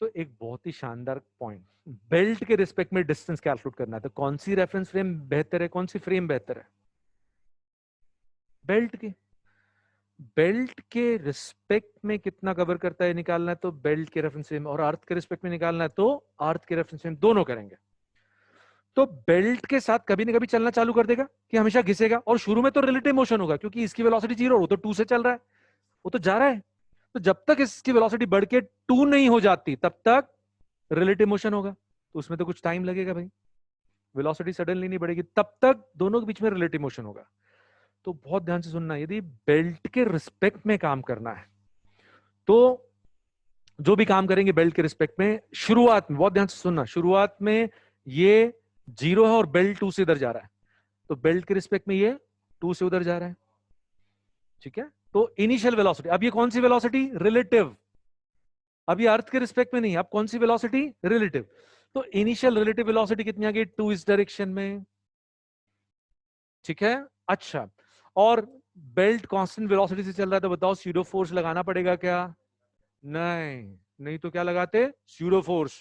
S1: तो एक बहुत ही शानदार पॉइंट, बेल्ट के रिस्पेक्ट में डिस्टेंस कैलकुलेट करना है, तो कौन सी रेफरेंस फ्रेम बेहतर है, कौन सी फ्रेम बेहतर है, बेल्ट की। बेल्ट के रिस्पेक्ट में कितना कवर करता है निकालना है, तो बेल्ट के रेफरेंस फ्रेम, और अर्थ के रिस्पेक्ट में निकालना है तो अर्थ के रेफरेंस फ्रेम, दोनों करेंगे। तो बेल्ट के साथ कभी ना कभी चलना चालू कर देगा कि हमेशा घिसेगा, और शुरू में तो रिलेटिव मोशन होगा क्योंकि इसकी वेलोसिटी 0, वो तो 2 से चल रहा है, वो तो जा रहा है। तो जब तक इसकी वेलोसिटी बढ़ के 2 नहीं हो जाती तब तक रिलेटिव मोशन होगा, तो उसमें तो कुछ टाइम लगेगा भाई, वेलोसिटी सडनली नहीं बढ़ेगी, तब तक दोनों के बीच में रिलेटिव मोशन होगा। तो बहुत ध्यान से सुनना, यदि बेल्ट के रिस्पेक्ट में काम करना है तो जो भी काम करेंगे बेल्ट के रिस्पेक्ट में, शुरुआत में बहुत ध्यान से सुनना, शुरुआत में ये 0 है और बेल्ट 2 से इधर जा रहा है, तो बेल्ट के रिस्पेक्ट में ये 2 से उधर जा रहा है, ठीक है। तो इनिशियल वेलोसिटी, अब ये कौन सी वेलोसिटी, रिलेटिव, अभी अर्थ के रिस्पेक्ट में नहीं, अब कौन सी वेलोसिटी, रिलेटिव। तो इनिशियल रिलेटिव वेलोसिटी कितनी आ गई 2 इस डायरेक्शन में, ठीक है। अच्छा, और बेल्ट कांस्टेंट वेलोसिटी से चल रहा है, तो बताओ स्यूडो फोर्स लगाना पड़ेगा क्या, नहीं, नहीं तो क्या लगाते, स्यूडो फोर्स,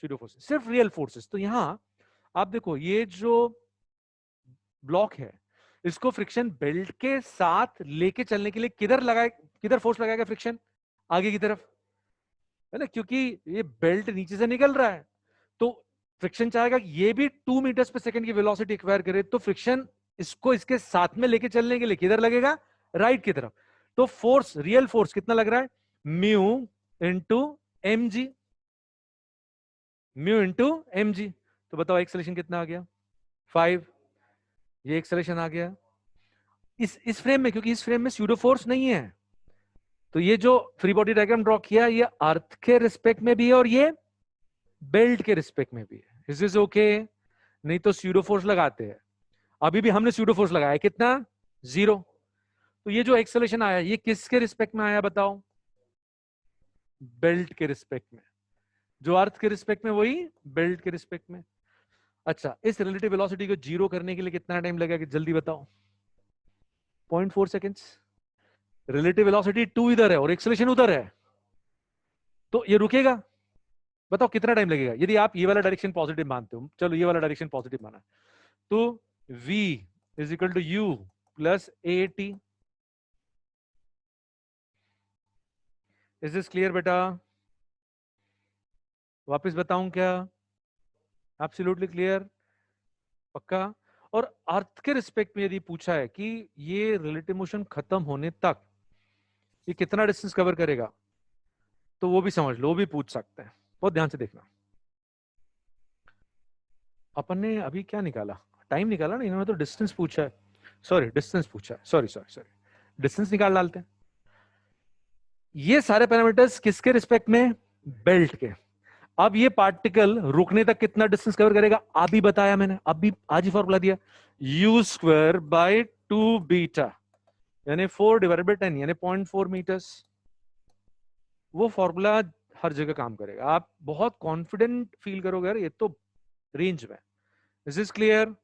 S1: स्यूडो फोर्स सिर्फ रियल फोर्सेस। तो यहां आप देखो, ये जो ब्लॉक है इसको फ्रिक्शन बेल्ट के साथ लेके चलने के लिए किधर लगाए, किधर फोर्स लगाएगा फ्रिक्शन, आगे की तरफ, है ना, क्योंकि ये बेल्ट नीचे से निकल रहा है, तो फ्रिक्शन चाहेगा कि ये भी 2 मीटर्स पर सेकंड की वेलोसिटी एक्वायर करे, तो फ्रिक्शन इसको इसके साथ में लेके चलने के लिए किधर लगेगा, राइट की तरफ। तो फोर्स, रियल फोर्स कितना लग रहा है, mu into M G, mu into M G. तो बताओ एक्सेलरेशन कितना आ गया 5, ये एक्सेलरेशन आ गया इस फ्रेम में, क्योंकि इस फ्रेम में स्यूडो फोर्स नहीं है। तो ये जो फ्री बॉडी डायग्राम ड्रॉ किया, ये अर्थ के रिस्पेक्ट में भी है और ये बेल्ट के रिस्पेक्ट में भी है, इज दिस ओके। नहीं तो स्यूडो फोर्स लगाते हैं, अभी भी हमने स्यूडो फोर्स लगाया कितना 0। तो ये जो एक्सेलरेशन आया ये किसके रिस्पेक्ट में आया बताओ, बेल्ट के रिस्पेक्ट में, जो अर्थ के रिस्पेक्ट में वही बेल्ट के रिस्पेक्ट में। अच्छा, इस रिलेटिव वेलोसिटी को 0 करने के लिए कितना टाइम लगेगा जल्दी बताओ, 0.4 सेकेंड्स। रिलेटिव वेलोसिटी 2 इधर है और एक्सेलरेशन उधर है, तो ये रुकेगा, बताओ कितना टाइम लगेगा यदि आप ये वाला डायरेक्शन पॉजिटिव मानते हो, चलो ये वाला डायरेक्शन पॉजिटिव माना, तो v is equal to u plus A T. Is this clear बेटा? वापस बताऊं क्या? Absolutely clear? पक्का? और अर्थ के रिस्पेक्ट में यदि पूछा है कि ये रिलेटिव मोशन खत्म होने तक ये कितना डिस्टेंस कवर करेगा, तो वो भी समझ लो, वो भी पूछ सकते हैं। बहुत ध्यान से देखना। अपन ने अभी क्या निकाला, टाइम निकाला ना, इन्होंने तो डिस्टेंस पूछा है, सॉरी डिस्टेंस पूछा है, सॉरी सॉरी सॉरी, डिस्टेंस निकाल डालते हैं। ये सारे पैरामीटर्स किसके रिस्पेक्ट में? बेल्ट के। अब ये पार्टिकल रुकने तक कितना डिस्टेंस कवर करेगा, अभी बताया मैंने, अभी आज ही फॉर्मूला दिया, यू स्क्वायर बाय 2 बीटा यानी 4 डिवाइडेड बाय 10 यानी 0.4 मीटर्स। वो फॉर्मूला हर जगह काम करेगा, आप बहुत कॉन्फिडेंट फील करोगे यार ये तो रेंज में। Is this clear?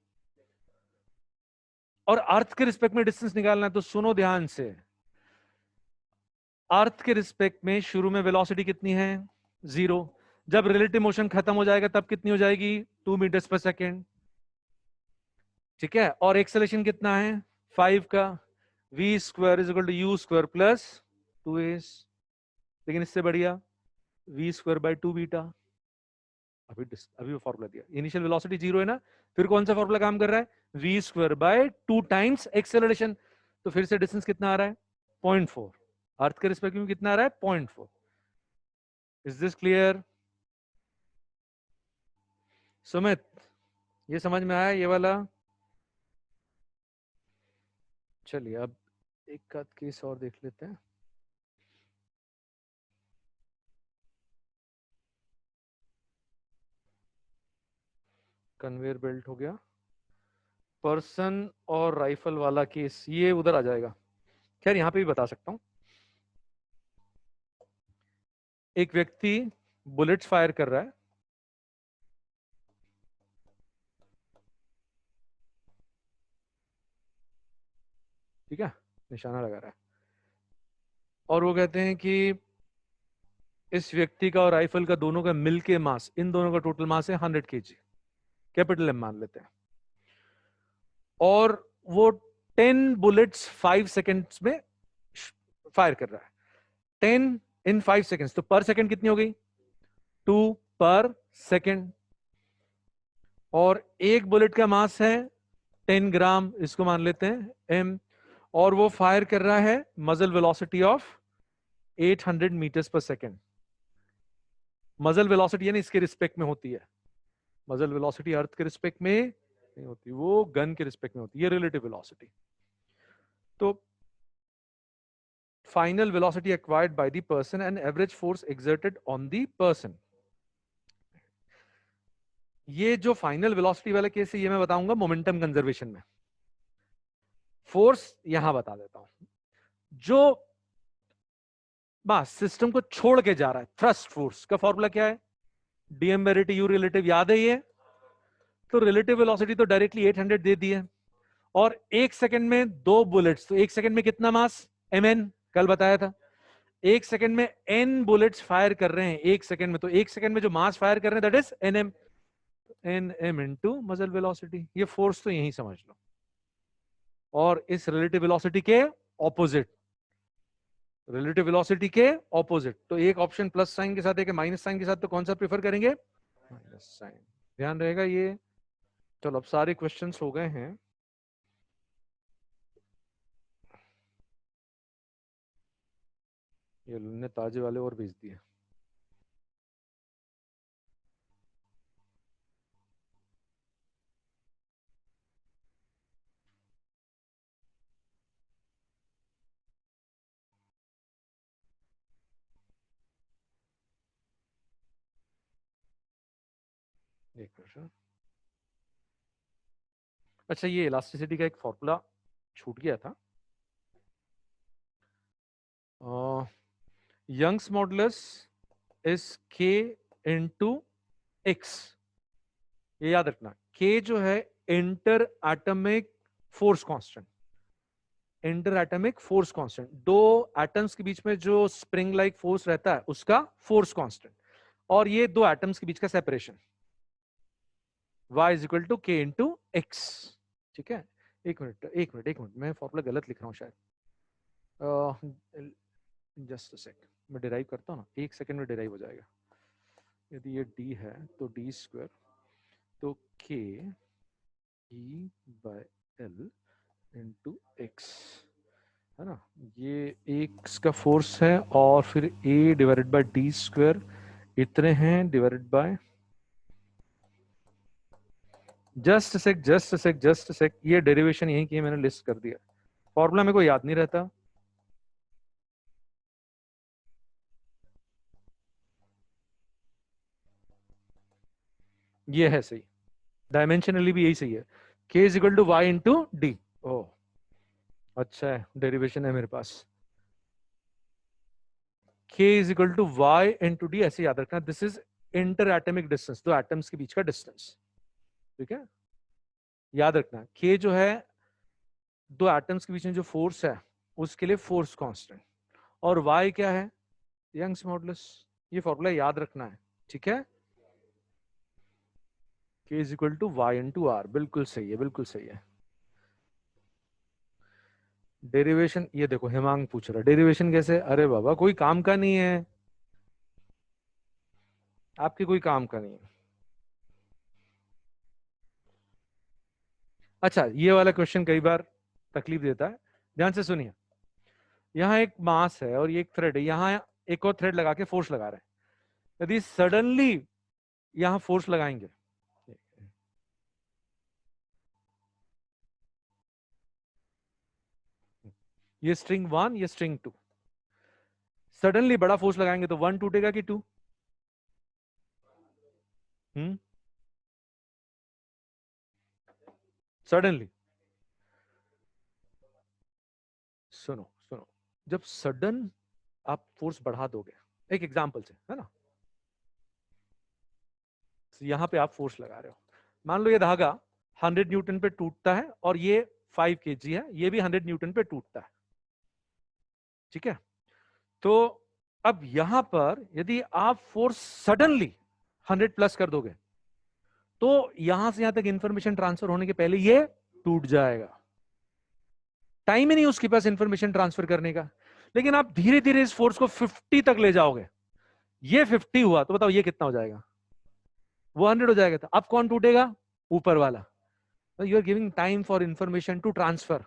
S1: और अर्थ के रिस्पेक्ट में डिस्टेंस निकालना है तो सुनो ध्यान से। अर्थ के रिस्पेक्ट में शुरू में वेलोसिटी कितनी है? 0। जब रिलेटिव मोशन खत्म हो जाएगा तब कितनी हो जाएगी? 2 मीटर्स पर सेकेंड। ठीक है, और एक्सेलेरेशन कितना है? 5 का। v square is equal to U square plus 2s। लेकिन इससे बढ़िया v स्क्वायर बाय 2 बीटा। अभी वो फॉर्मूला दिया, इनिशियल वेलोसिटी 0 है ना, फिर कौन सा फॉर्मूला काम कर रहा है? v square by 2 times acceleration. तो फिर से डिस्टेंस कितना आ रहा है? 0.4। अर्थ के रिस्पेक्ट में कितना आ रहा है? 0.4। Is this clear? सुमित ये समझ में आया ये वाला? चलिए अब एक आध केस और देख लेते हैं। कन्वेयर बेल्ट हो गया, पर्सन और राइफल वाला केस ये उधर आ जाएगा। खैर यहां पे भी बता सकता हूं। एक व्यक्ति बुलेट्स फायर कर रहा है, ठीक है, निशाना लगा रहा है, और वो कहते हैं कि इस व्यक्ति का और राइफल का दोनों का मिलके मास, इन दोनों का टोटल मास है 100 kg, कैपिटल एम मान लेते हैं, और वो 10 बुलेट्स 5 सेकेंड्स में फायर कर रहा है। 10 इन 5 सेकेंड्स, तो पर सेकेंड कितनी हो गई? 2 पर सेकेंड। और एक बुलेट का मास है 10 ग्राम, इसको मान लेते हैं एम, और वो फायर कर रहा है मजल वेलोसिटी ऑफ 800 मीटर्स पर सेकेंड। मजल वेलोसिटी यानी इसके रिस्पेक्ट में होती है, मजल वेलोसिटी अर्थ के रिस्पेक्ट में नहीं होती, वो गन के रिस्पेक्ट में होती है, रिलेटिव वेलोसिटी। तो final velocity acquired by the person and average force exerted on the person. ये जो फाइनल वेलोसिटी वाला केस है ये मैं बताऊंगा मोमेंटम कंजर्वेशन में। फोर्स यहां बता देता हूं, जो बस सिस्टम को छोड़ के जा रहा है, थ्रस्ट फोर्स का फॉर्मूला क्या है? D M by dt U relative, याद है ये? तो रिलेटिव वेलोसिटी तो डायरेक्टली 800 दे दी है, और एक सेकंड में 2 बुलेट्स, तो एक सेकंड में कितना मास? mn, कल बताया था। एक सेकंड में n बुलेट्स फायर कर रहे हैं एक सेकंड में, तो एक सेकंड में जो मास फायर कर रहे हैं that is nm, nm into मजल वेलोसिटी। ये फोर्स तो यही समझ लो। और इस रिलेटिव वेलोसिटी के ऑपोजिट, रिलेटिव वेलोसिटी के ऑपोजिट, तो एक ऑप्शन प्लस साइन के साथ एक माइनस साइन के साथ, तो कौन सा प्रेफर करेंगे? Minus sign. ध्यान रहेगा ये। चलो अब सारे क्वेश्चंस हो गए हैं। ये ने ताजे वाले और भेज दिए। एक क्वेश्चन, अच्छा ये इलास्टिसिटी का एक फॉर्मूला छूट गया था। यंग्स मॉडुलस इज के इनटू एक्स। ये याद रखना, के जो है inter atomic force constant, inter atomic force constant, दो एटम्स के बीच में जो स्प्रिंग लाइक फोर्स रहता है उसका फोर्स कांस्टेंट, और ये दो एटम्स के बीच का separation y is equal to K into X. ठीक है, एक मिनट, मैं फॉर्मूला गलत लिख रहा हूँ शायद। जस्ट अ सेक, मैं डिराइव करता हूँ ना, 1 सेकंड में डिराइव हो जाएगा। यदि ये d है तो d स्क्वायर, तो k e बाय l इंटू एक्स, है ना। ये एक्स का फोर्स है और फिर a divided by D square इतने हैं डिवाइडेड बाय, जस्ट सेक, ये डेरिवेशन यही की मैंने, लिस्ट कर दिया। फॉर्मूला मेरे को याद नहीं रहता। ये है सही, डायमेंशनली भी यही सही है। k is equal to Y into D. ओ अच्छा है, डेरिवेशन है मेरे पास। k is equal to Y into D, ऐसे याद रखना। This is interatomic distance, दो एटम्स के बीच का डिस्टेंस। ठीक है, याद रखना k जो है दो एटम्स के बीच में जो फोर्स है उसके लिए फोर्स कांस्टेंट, और y क्या है, यंग्स मॉडुलस। ये फॉर्मूला याद रखना है। ठीक है, k is equal to Y into R, बिल्कुल सही है, बिल्कुल सही है। डेरिवेशन, ये देखो हेमांग पूछ रहा डेरिवेशन कैसे, अरे बाबा कोई काम का नहीं है, आपके कोई काम का नहीं है। अच्छा, ये वाला क्वेश्चन कई बार तकलीफ देता है, ध्यान से सुनिए। यहाँ एक मास है और ये एक थ्रेड है, यहाँ एक और थ्रेड लगा के फोर्स लगा रहे हैं। यदि सडनली यहाँ फोर्स लगाएंगे, ये स्ट्रिंग 1, ये स्ट्रिंग 2, सडनली बड़ा फोर्स लगाएंगे तो 1 टूटेगा कि 2? सडनली, सुनो सुनो, जब सडन आप फोर्स बढ़ा दोगे, एक एग्जांपल से, है ना, यहां पे आप फोर्स लगा रहे हो, मान लो ये धागा 100 न्यूटन पे टूटता है और ये 5 kg है, ये भी 100 न्यूटन पे टूटता है। ठीक है, तो अब यहां पर यदि आप फोर्स सडनली 100 प्लस कर दोगे तो यहां से यहां तक इंफॉर्मेशन ट्रांसफर होने के पहले ये टूट जाएगा, टाइम ही नहीं उसके पास इंफॉर्मेशन ट्रांसफर करने का। लेकिन आप धीरे धीरे इस फोर्स को 50 तक ले जाओगे, ये 50 हुआ तो बताओ ये कितना हो जाएगा, वो 100 हो जाएगा। तो अब कौन टूटेगा, ऊपर वाला। You are giving time for information to transfer.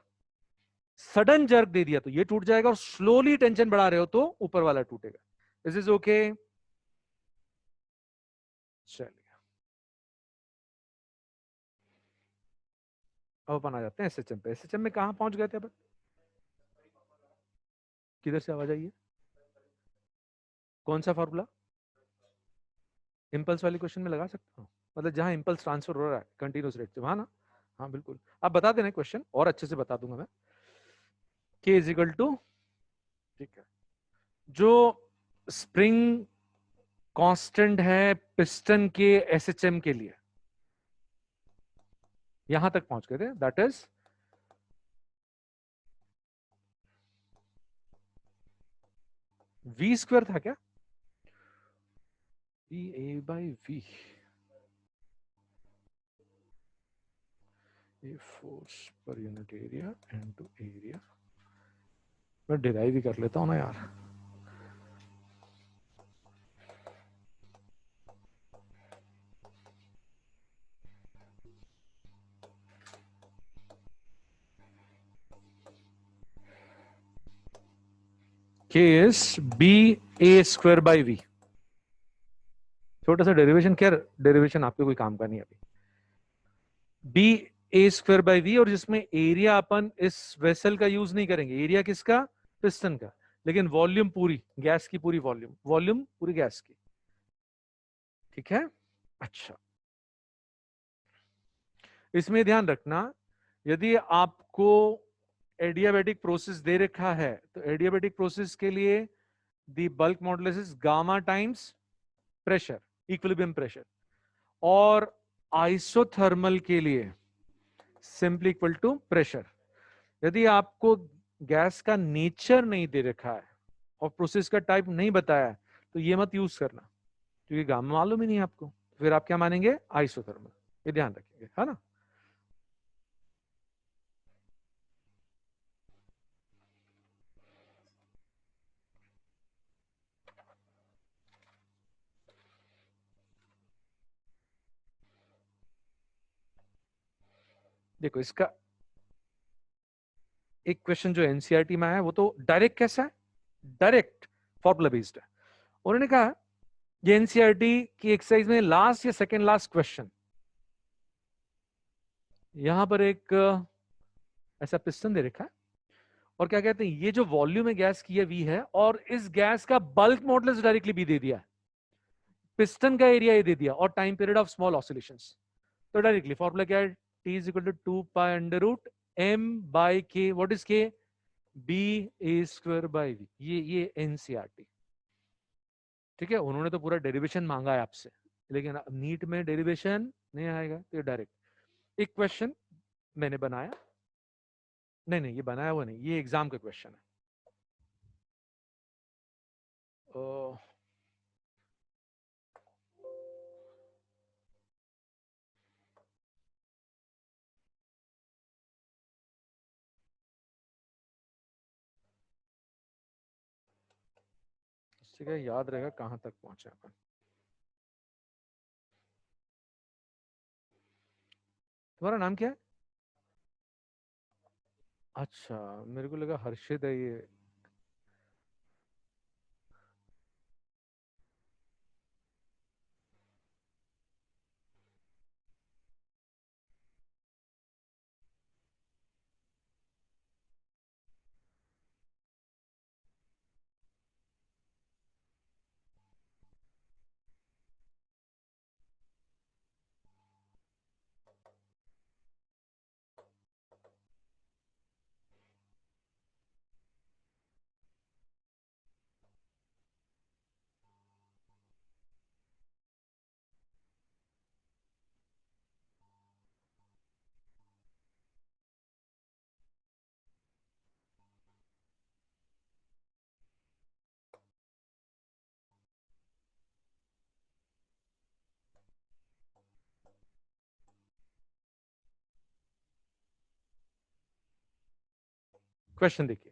S1: Sudden jerk दे दिया तो ये टूट जाएगा, और स्लोली टेंशन बढ़ा रहे हो तो ऊपर वाला टूटेगा। This is okay. चलिए अब अपन आ जाते हैं एसएचएम पे। एसएचएम में कहां पहुंच गए थे अपन, किधर से आवाज आई है, कौन सा फॉर्मूला? इंपल्स वाले क्वेश्चन में लगा सकता हूँ, मतलब जहां इंपल्स ट्रांसफर हो रहा है कंटिन्यूस रेट से, वहां ना। हाँ बिल्कुल, आप बता देना क्वेश्चन और अच्छे से बता दूंगा मैं। के इज इक्वल टू, ठीक है, जो स्प्रिंग कांस्टेंट है पिस्टन के एसएचएम के लिए, यहां तक पहुंच गए थे, दैट इज वी स्क्वायर था क्या, V A by V, A force per unit area into area. मैं डिराइव भी कर लेता हूं ना यार। K is B A square by V। छोटा सा डेरिवेशन, क्या डेरिवेशन आपके कोई काम का नहीं है अभी। B A square by V, और जिसमें एरिया अपन इस वेसल का यूज नहीं करेंगे, एरिया किसका, पिस्टन का, लेकिन वॉल्यूम पूरी गैस की, पूरी वॉल्यूम, वॉल्यूम पूरी गैस की। ठीक है, अच्छा, इसमें ध्यान रखना यदि आपको एडियाबेटिक प्रोसेस दे रखा है तो एडियाबेटिक प्रोसेस के लिए the bulk modulus is gamma times pressure, equilibrium pressure, और आइसोथर्मल के लिए सिंपली इक्वल टू प्रेशर। यदि आपको गैस का नेचर नहीं दे रखा है और प्रोसेस का टाइप नहीं बताया है तो ये मत यूज करना, क्योंकि गामा मालूम ही नहीं है आपको, फिर आप क्या मानेंगे, आइसोथर्मल। ये ध्यान रखेंगे, है ना। देखो इसका एक क्वेश्चन जो एनसीईआरटी में आया है वो तो डायरेक्ट कैसा है, डायरेक्ट फॉर्मूला बेस्ड है। उन्होंने कहा ये एनसीईआरटी की एक्सरसाइज में लास्ट या सेकंड लास्ट क्वेश्चन, यहां पर एक ऐसा पिस्टन दे रखा है और क्या कहते हैं, ये जो वॉल्यूम है गैस की, ये वी है, और इस गैस का बल्क मॉडुलस डायरेक्टली भी दे दिया है, पिस्टन का एरिया ये दे दिया, और time period of small oscillations. तो डायरेक्टली फॉर्मूला क्या है, T is equal to 2 pi under root M by K, what is K, B A square by V. ये एनसीईआरटी, ठीक है। उन्होंने तो पूरा डेरिवेशन मांगा है आपसे, लेकिन नीट में डेरिवेशन नहीं आएगा, तो डायरेक्ट एक क्वेश्चन मैंने बनाया, नहीं नहीं ये बनाया हुआ नहीं, ये एग्जाम का क्वेश्चन है। इससे क्या याद रहेगा कहां तक पहुंचे अपन। तुम्हारा नाम क्या है? अच्छा, मेरे को लगा हर्षित है ये। क्वेश्चन देखिए,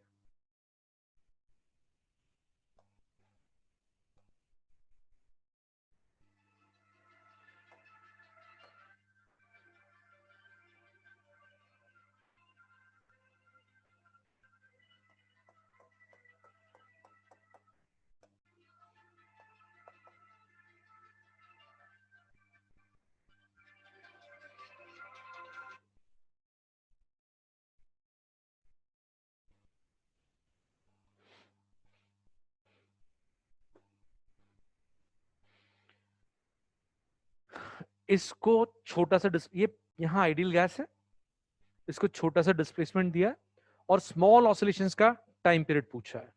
S1: इसको छोटा सा ये यहाँ आइडियल गैस है, इसको छोटा सा डिस्प्लेसमेंट दिया और स्मॉल ऑसिलेशंस का टाइम पीरियड पूछा है,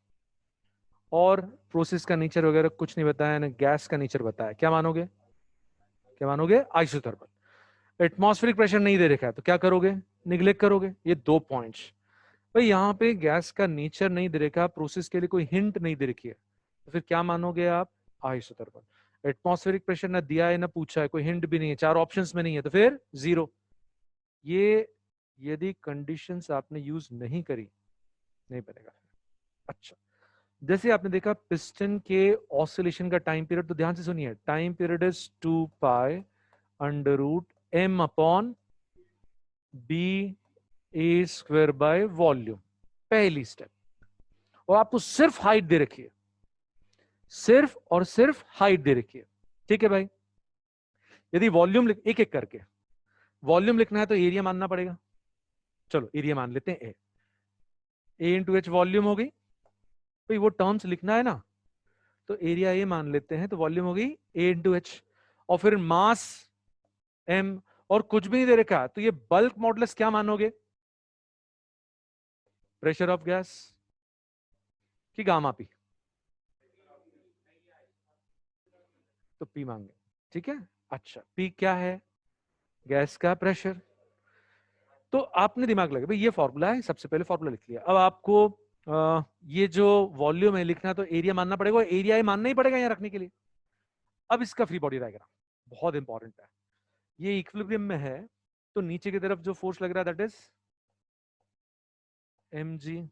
S1: और प्रोसेस का नेचर वगैरह कुछ नहीं बताया ना, गैस का नेचर बताया। क्या मानोगे, क्या मानोगे, आइसोथर्मल। एटमॉस्फेरिक प्रेशर नहीं दे रखा है तो क्या करोगे, निग्लेक्ट करोगे। ये 2 पॉइंट्स। भाई यहाँ पे गैस का नेचर नहीं दे रखा, प्रोसेस के लिए कोई हिंट नहीं दे रखी है, तो फिर क्या मानोगे आप, आइसोथर्मल। एटमॉस्फेरिक प्रेशर ना दिया है ना पूछा है, कोई हिंट भी नहीं है, 4 ऑप्शंस में नहीं है, तो फिर 0। ये यदि कंडीशंस आपने यूज नहीं करी, नहीं बनेगा। अच्छा, जैसे आपने देखा पिस्टन के ऑसिलेशन का टाइम पीरियड, तो ध्यान से सुनिए, time period is 2 pi under root M upon B A square by volume, पहली स्टेप। और आपको सिर्फ हाइट दे रखी है, सिर्फ और सिर्फ हाइट दे रखी है, ठीक है भाई। यदि वॉल्यूम एक एक करके वॉल्यूम लिखना है तो एरिया मानना पड़ेगा। चलो एरिया मान लेते हैं, ए इंटू एच वॉल्यूम हो गई, भाई वो टर्म्स लिखना है ना, तो एरिया ए मान लेते हैं, तो वॉल्यूम हो गई ए इंटू एच, और फिर मास एम, और कुछ भी नहीं दे रखा, तो ये बल्क मॉडुलस क्या मानोगे, प्रेशर ऑफ गैस कि गामा पी, तो पी मांगे, ठीक है। अच्छा, पी क्या है, गैस का प्रेशर। तो आपने दिमाग लगा भाई ये फॉर्मूला है, सबसे पहले फॉर्मूला लिख लिया। अब आपको ये जो वॉल्यूम है लिखना, तो एरिया मानना पड़ेगा, एरिया मानना ही पड़ेगा यहाँ रखने के लिए। अब इसका फ्री बॉडी डायग्राम बहुत इंपॉर्टेंट है। ये इक्विलिब्रियम में है तो नीचे की तरफ जो फोर्स लग रहा है दैट इज mg,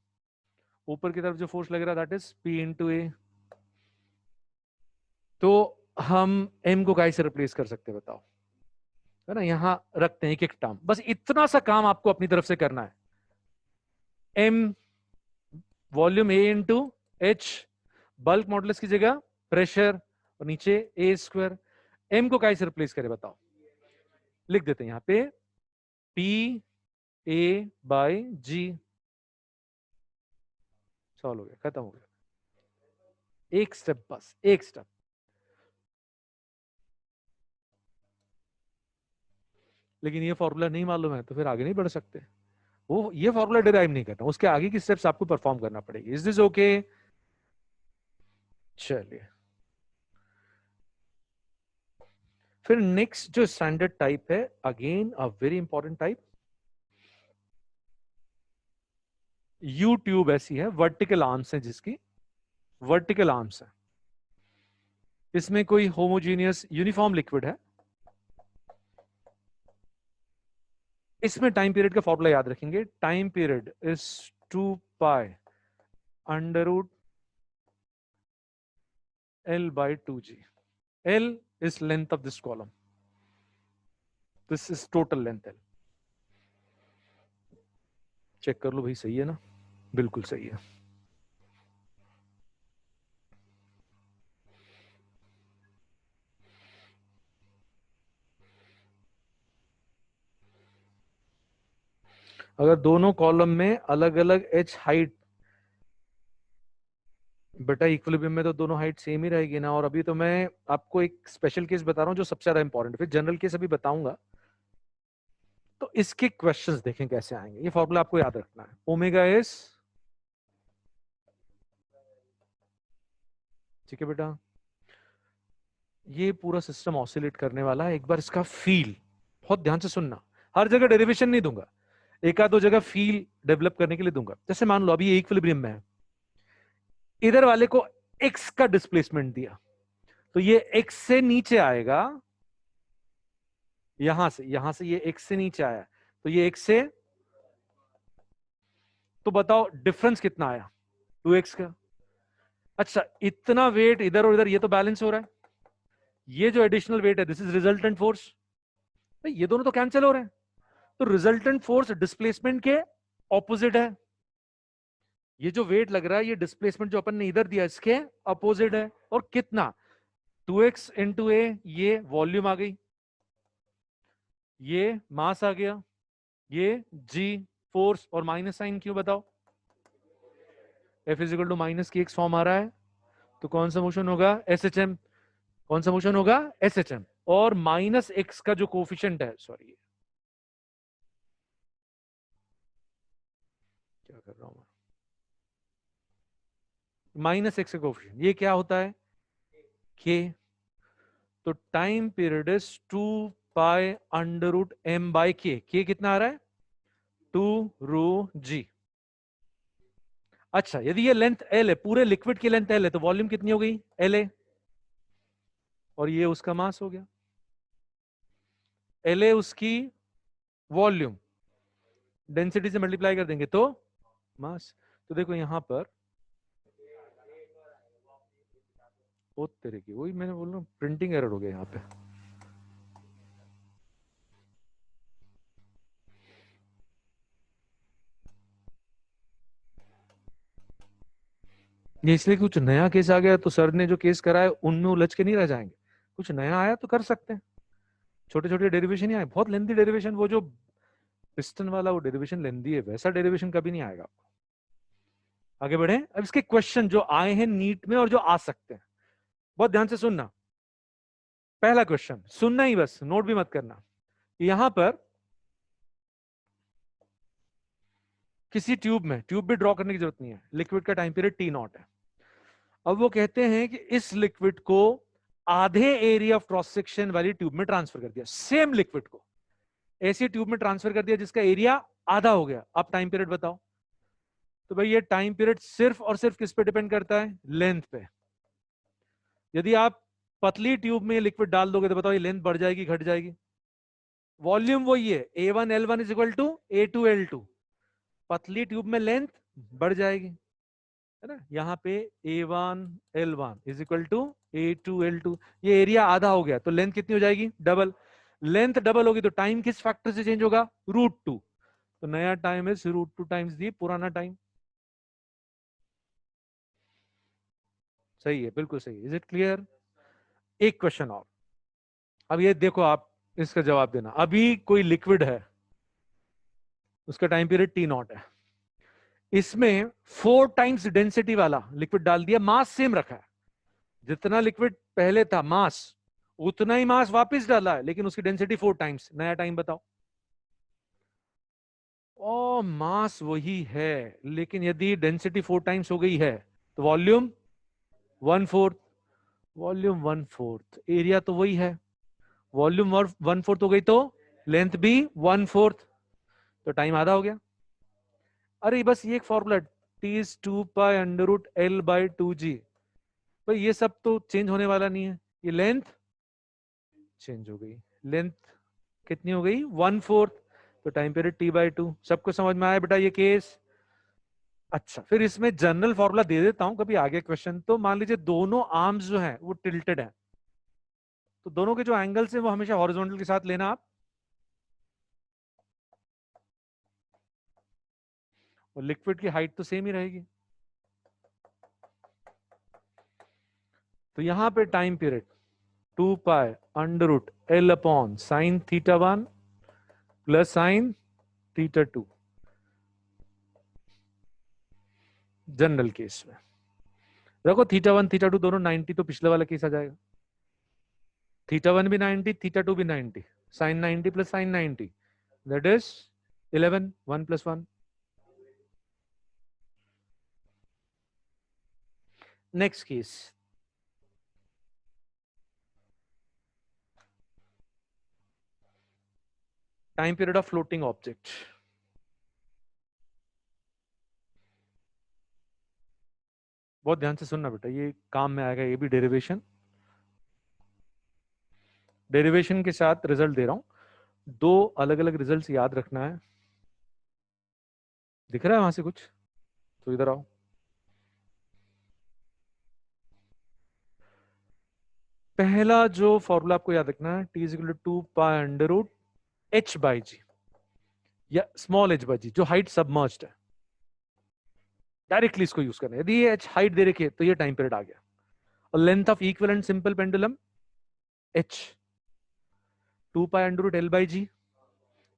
S1: ऊपर की तरफ जो फोर्स लग रहा है that is p into A. तो हम m को काय से रिप्लेस कर सकते हैं बताओ, है ना, यहां रखते हैं एक एक टर्म, बस इतना सा काम आपको अपनी तरफ से करना है। m volume a into H, bulk modulus की जगह प्रेशर और नीचे a स्क्वायर। m को काय से रिप्लेस करें बताओ, लिख देते हैं यहां पे p a by g। Solve हो गया, खत्म हो गया, एक स्टेप, बस एक स्टेप। लेकिन ये फॉर्मूला नहीं मालूम है तो फिर आगे नहीं बढ़ सकते। वो ये फॉर्मूला डिराइव नहीं करना, उसके आगे की स्टेप्स आपको परफॉर्म करना पड़ेगी। Is this okay? चलिए, फिर नेक्स्ट जो स्टैंडर्ड टाइप है, again a very important type, you tube ऐसी है, वर्टिकल आर्म्स है, जिसकी वर्टिकल आर्म्स है, इसमें कोई होमोजीनियस यूनिफॉर्म लिक्विड है। इसमें टाइम पीरियड का फॉर्मूला याद रखेंगे, time period is 2 pi under root L by 2g। L is length of this column, this is total length L। Check कर लो भाई, सही है ना? बिल्कुल सही है। अगर दोनों कॉलम में अलग अलग h हाइट, बेटा इक्विलिब्रियम में तो दोनों हाइट सेम ही रहेगी ना। और अभी तो मैं आपको एक स्पेशल केस बता रहा हूं जो सबसे ज्यादा इंपॉर्टेंट, फिर जनरल केस अभी बताऊंगा। तो इसके क्वेश्चंस देखें कैसे आएंगे। ये फॉर्मूला आपको याद रखना है, ओमेगा एस, ठीक है बेटा। ये पूरा सिस्टम ऑसिलेट करने वाला है, एक बार इसका फील बहुत ध्यान से सुनना। हर जगह डेरिवेशन नहीं दूंगा, एक आध दो जगह फील डेवलप करने के लिए दूंगा। जैसे मान लो अभी ये इक्विलिब्रियम में है, इधर वाले को x का डिस्प्लेसमेंट दिया, तो ये x से नीचे आएगा, यहां से ये x से नीचे आया, तो ये x से, तो बताओ डिफरेंस कितना आया, 2x का। अच्छा, इतना वेट इधर और इधर, ये तो बैलेंस हो रहा है। ये जो एडिशनल वेट है दिस इज रिजल्टेंट फोर्स, ये दोनों तो कैंसिल हो रहे हैं। तो रिजल्टेंट फोर्स डिस्प्लेसमेंट के ऑपोजिट है। ये जो वेट लग रहा है, ये डिस्प्लेसमेंट जो अपन ने इधर दिया इसके अपोजिट है। और कितना, 2x इंटू ए, ये वॉल्यूम आ गई, ये मास आ गया, ये g फोर्स, और माइनस साइन क्यों बताओ, F इजिकल टू माइनस की एक्स फॉर्म आ रहा है, तो कौन सा मोशन होगा, SHM। कौन सा मोशन होगा, SHM। और माइनस एक्स का जो कोफिशिएंट है, सॉरी क्या कर रहा हूं, माइनस एक्स का कोफिशिएंट, ये क्या होता है, k। तो time period is 2 pi under root m by k। k कितना आ रहा है, 2 रो g। अच्छा, यदि ये लेंथ L है, पूरे लिक्विड की लेंथ L है, तो वॉल्यूम कितनी हो गई, LA, और ये उसका मास हो गया, LA उसकी वॉल्यूम, डेंसिटी से मल्टीप्लाई कर देंगे तो मास। तो देखो यहां पर, ओ तेरे की, वही मैंने बोल रहा हूं, प्रिंटिंग एरर हो गया यहां पे। ये इसलिए कुछ नया केस आ गया, तो सर ने जो केस कराया उनमें उलझ के नहीं रह जाएंगे। कुछ नया आया तो कर सकते हैं, छोटे छोटे डेरिवेशन ही आए, बहुत लेंथी डेरिवेशन, वो जो पिस्टन वाला वो डेरिवेशन लेंथी है, वैसा डेरिवेशन कभी नहीं आएगा। आगे बढ़े, अब इसके क्वेश्चन जो आए हैं नीट में और जो आ सकते हैं, बहुत ध्यान से सुनना। पहला क्वेश्चन, सुनना ही बस, नोट भी मत करना। यहां पर किसी ट्यूब में, ट्यूब भी ड्रॉ करने की जरूरत नहीं है, लिक्विड का टाइम पीरियड T0 है। अब वो कहते हैं कि इस लिक्विड को आधे एरिया ऑफ क्रॉस सेक्शन वाली ट्यूब में ट्रांसफर कर दिया, सेम लिक्विड को ऐसी ट्यूब में ट्रांसफर कर दिया जिसका एरिया आधा हो गया। अब टाइम पीरियड बताओ। तो भाई ये टाइम पीरियड सिर्फ और सिर्फ किस पे डिपेंड करता है, लेंथ पे। यदि आप पतली ट्यूब में लिक्विड डाल दोगे तो बताओ ये लेंथ बढ़ जाएगी घट जाएगी? वॉल्यूम वही है, A1L1 is equal to A2L2। पतली ट्यूब में लेंथ बढ़ जाएगी, है ना? यहाँ पे A1L1 is equal to A2L2। ये एरिया आधा हो गया तो लेंथ कितनी हो जाएगी? डबल। लेंथ डबल होगी तो टाइम किस फैक्टर से चेंज होगा? √2। तो नया टाइम इज √2 टाइम्स दी पुराना टाइम। सही है, बिल्कुल सही। Is it clear? एक क्वेश्चन और। अब ये देखो, आप इसका जवाब देना। अभी कोई लिक्विड है, उसका टाइम पीरियड T0 है, इसमें 4 टाइम्स डेंसिटी वाला लिक्विड डाल दिया, मास सेम रखा है, जितना लिक्विड पहले था मास उतना ही मास वापस डाला है, लेकिन उसकी डेंसिटी 4 टाइम्स। नया टाइम बताओ। ओ, मास वही है, लेकिन यदि डेंसिटी 4 टाइम्स हो गई है तो वॉल्यूम 1/4। वॉल्यूम 1/4, एरिया तो वही है, वॉल्यूम 1/4 हो गई तो लेंथ भी 1/4, तो टाइम आधा हो गया। अरे बस ये एक फॉर्मूला, T2π√L/2g। भाई ये सब तो चेंज होने वाला नहीं है, ये लेंथ चेंज हो गई। लेंथ कितनी हो गई? 1/4, तो टाइम पीरियड T/2। सबको समझ में आया बेटा ये केस? अच्छा, फिर इसमें जनरल फॉर्मूला दे देता हूं, कभी आगे क्वेश्चन तो मान लीजिए दोनों आर्म्स जो हैं वो टिल्टेड हैं, तो दोनों के जो एंगल्स हैं वो हमेशा हॉरिजॉन्टल के साथ लेना आप, और लिक्विड की हाइट तो सेम ही रहेगी। तो यहां पे time period 2π√L/sin θ1 plus sin θ2, general case में। देखो θ1 θ2 दोनों 90, तो पिछले वाला केस आ जाएगा। θ1 भी 90, θ2 भी 90, sin 90 plus sin 90, that is 11, 1 + 1। Next case, time period of floating object. बहुत ध्यान से सुनना बेटा, ये काम में आएगा, ये भी डेरिवेशन, डेरिवेशन के साथ रिजल्ट दे रहा हूं। दो अलग अलग रिजल्ट्स याद रखना है। दिख रहा है वहां से कुछ? तो इधर आओ। पहला जो फॉर्मूला आपको याद रखना है, T = 2π√h/g, या स्मॉल h/g, जो हाइट सबमर्ज्ड है, डायरेक्टली इसको यूज करना है। यदि ये h हाइट दे रखी है तो ये टाइम पीरियड आ गया। और length of equivalent simple pendulum h, 2π√L/g,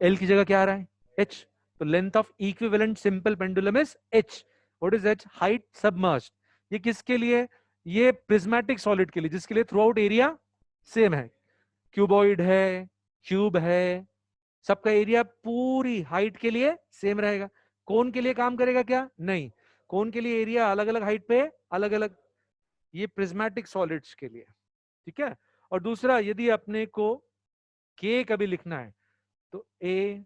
S1: L की जगह क्या आ रहा है? h। तो length of equivalent simple pendulum is h। What is h? Height submerged. ये किसके लिए? ये प्रिज्मेटिक सॉलिड के लिए, जिसके लिए थ्रू आउट एरिया सेम है। क्यूबॉइड है, क्यूब है, सबका एरिया पूरी हाइट के लिए सेम रहेगा। कोन के लिए काम करेगा क्या? नहीं, कोन के लिए एरिया अलग अलग हाइट पे अलग अलग। ये प्रिज्मेटिक सॉलिड्स के लिए, ठीक है। और दूसरा, यदि अपने को के कभी लिखना है तो A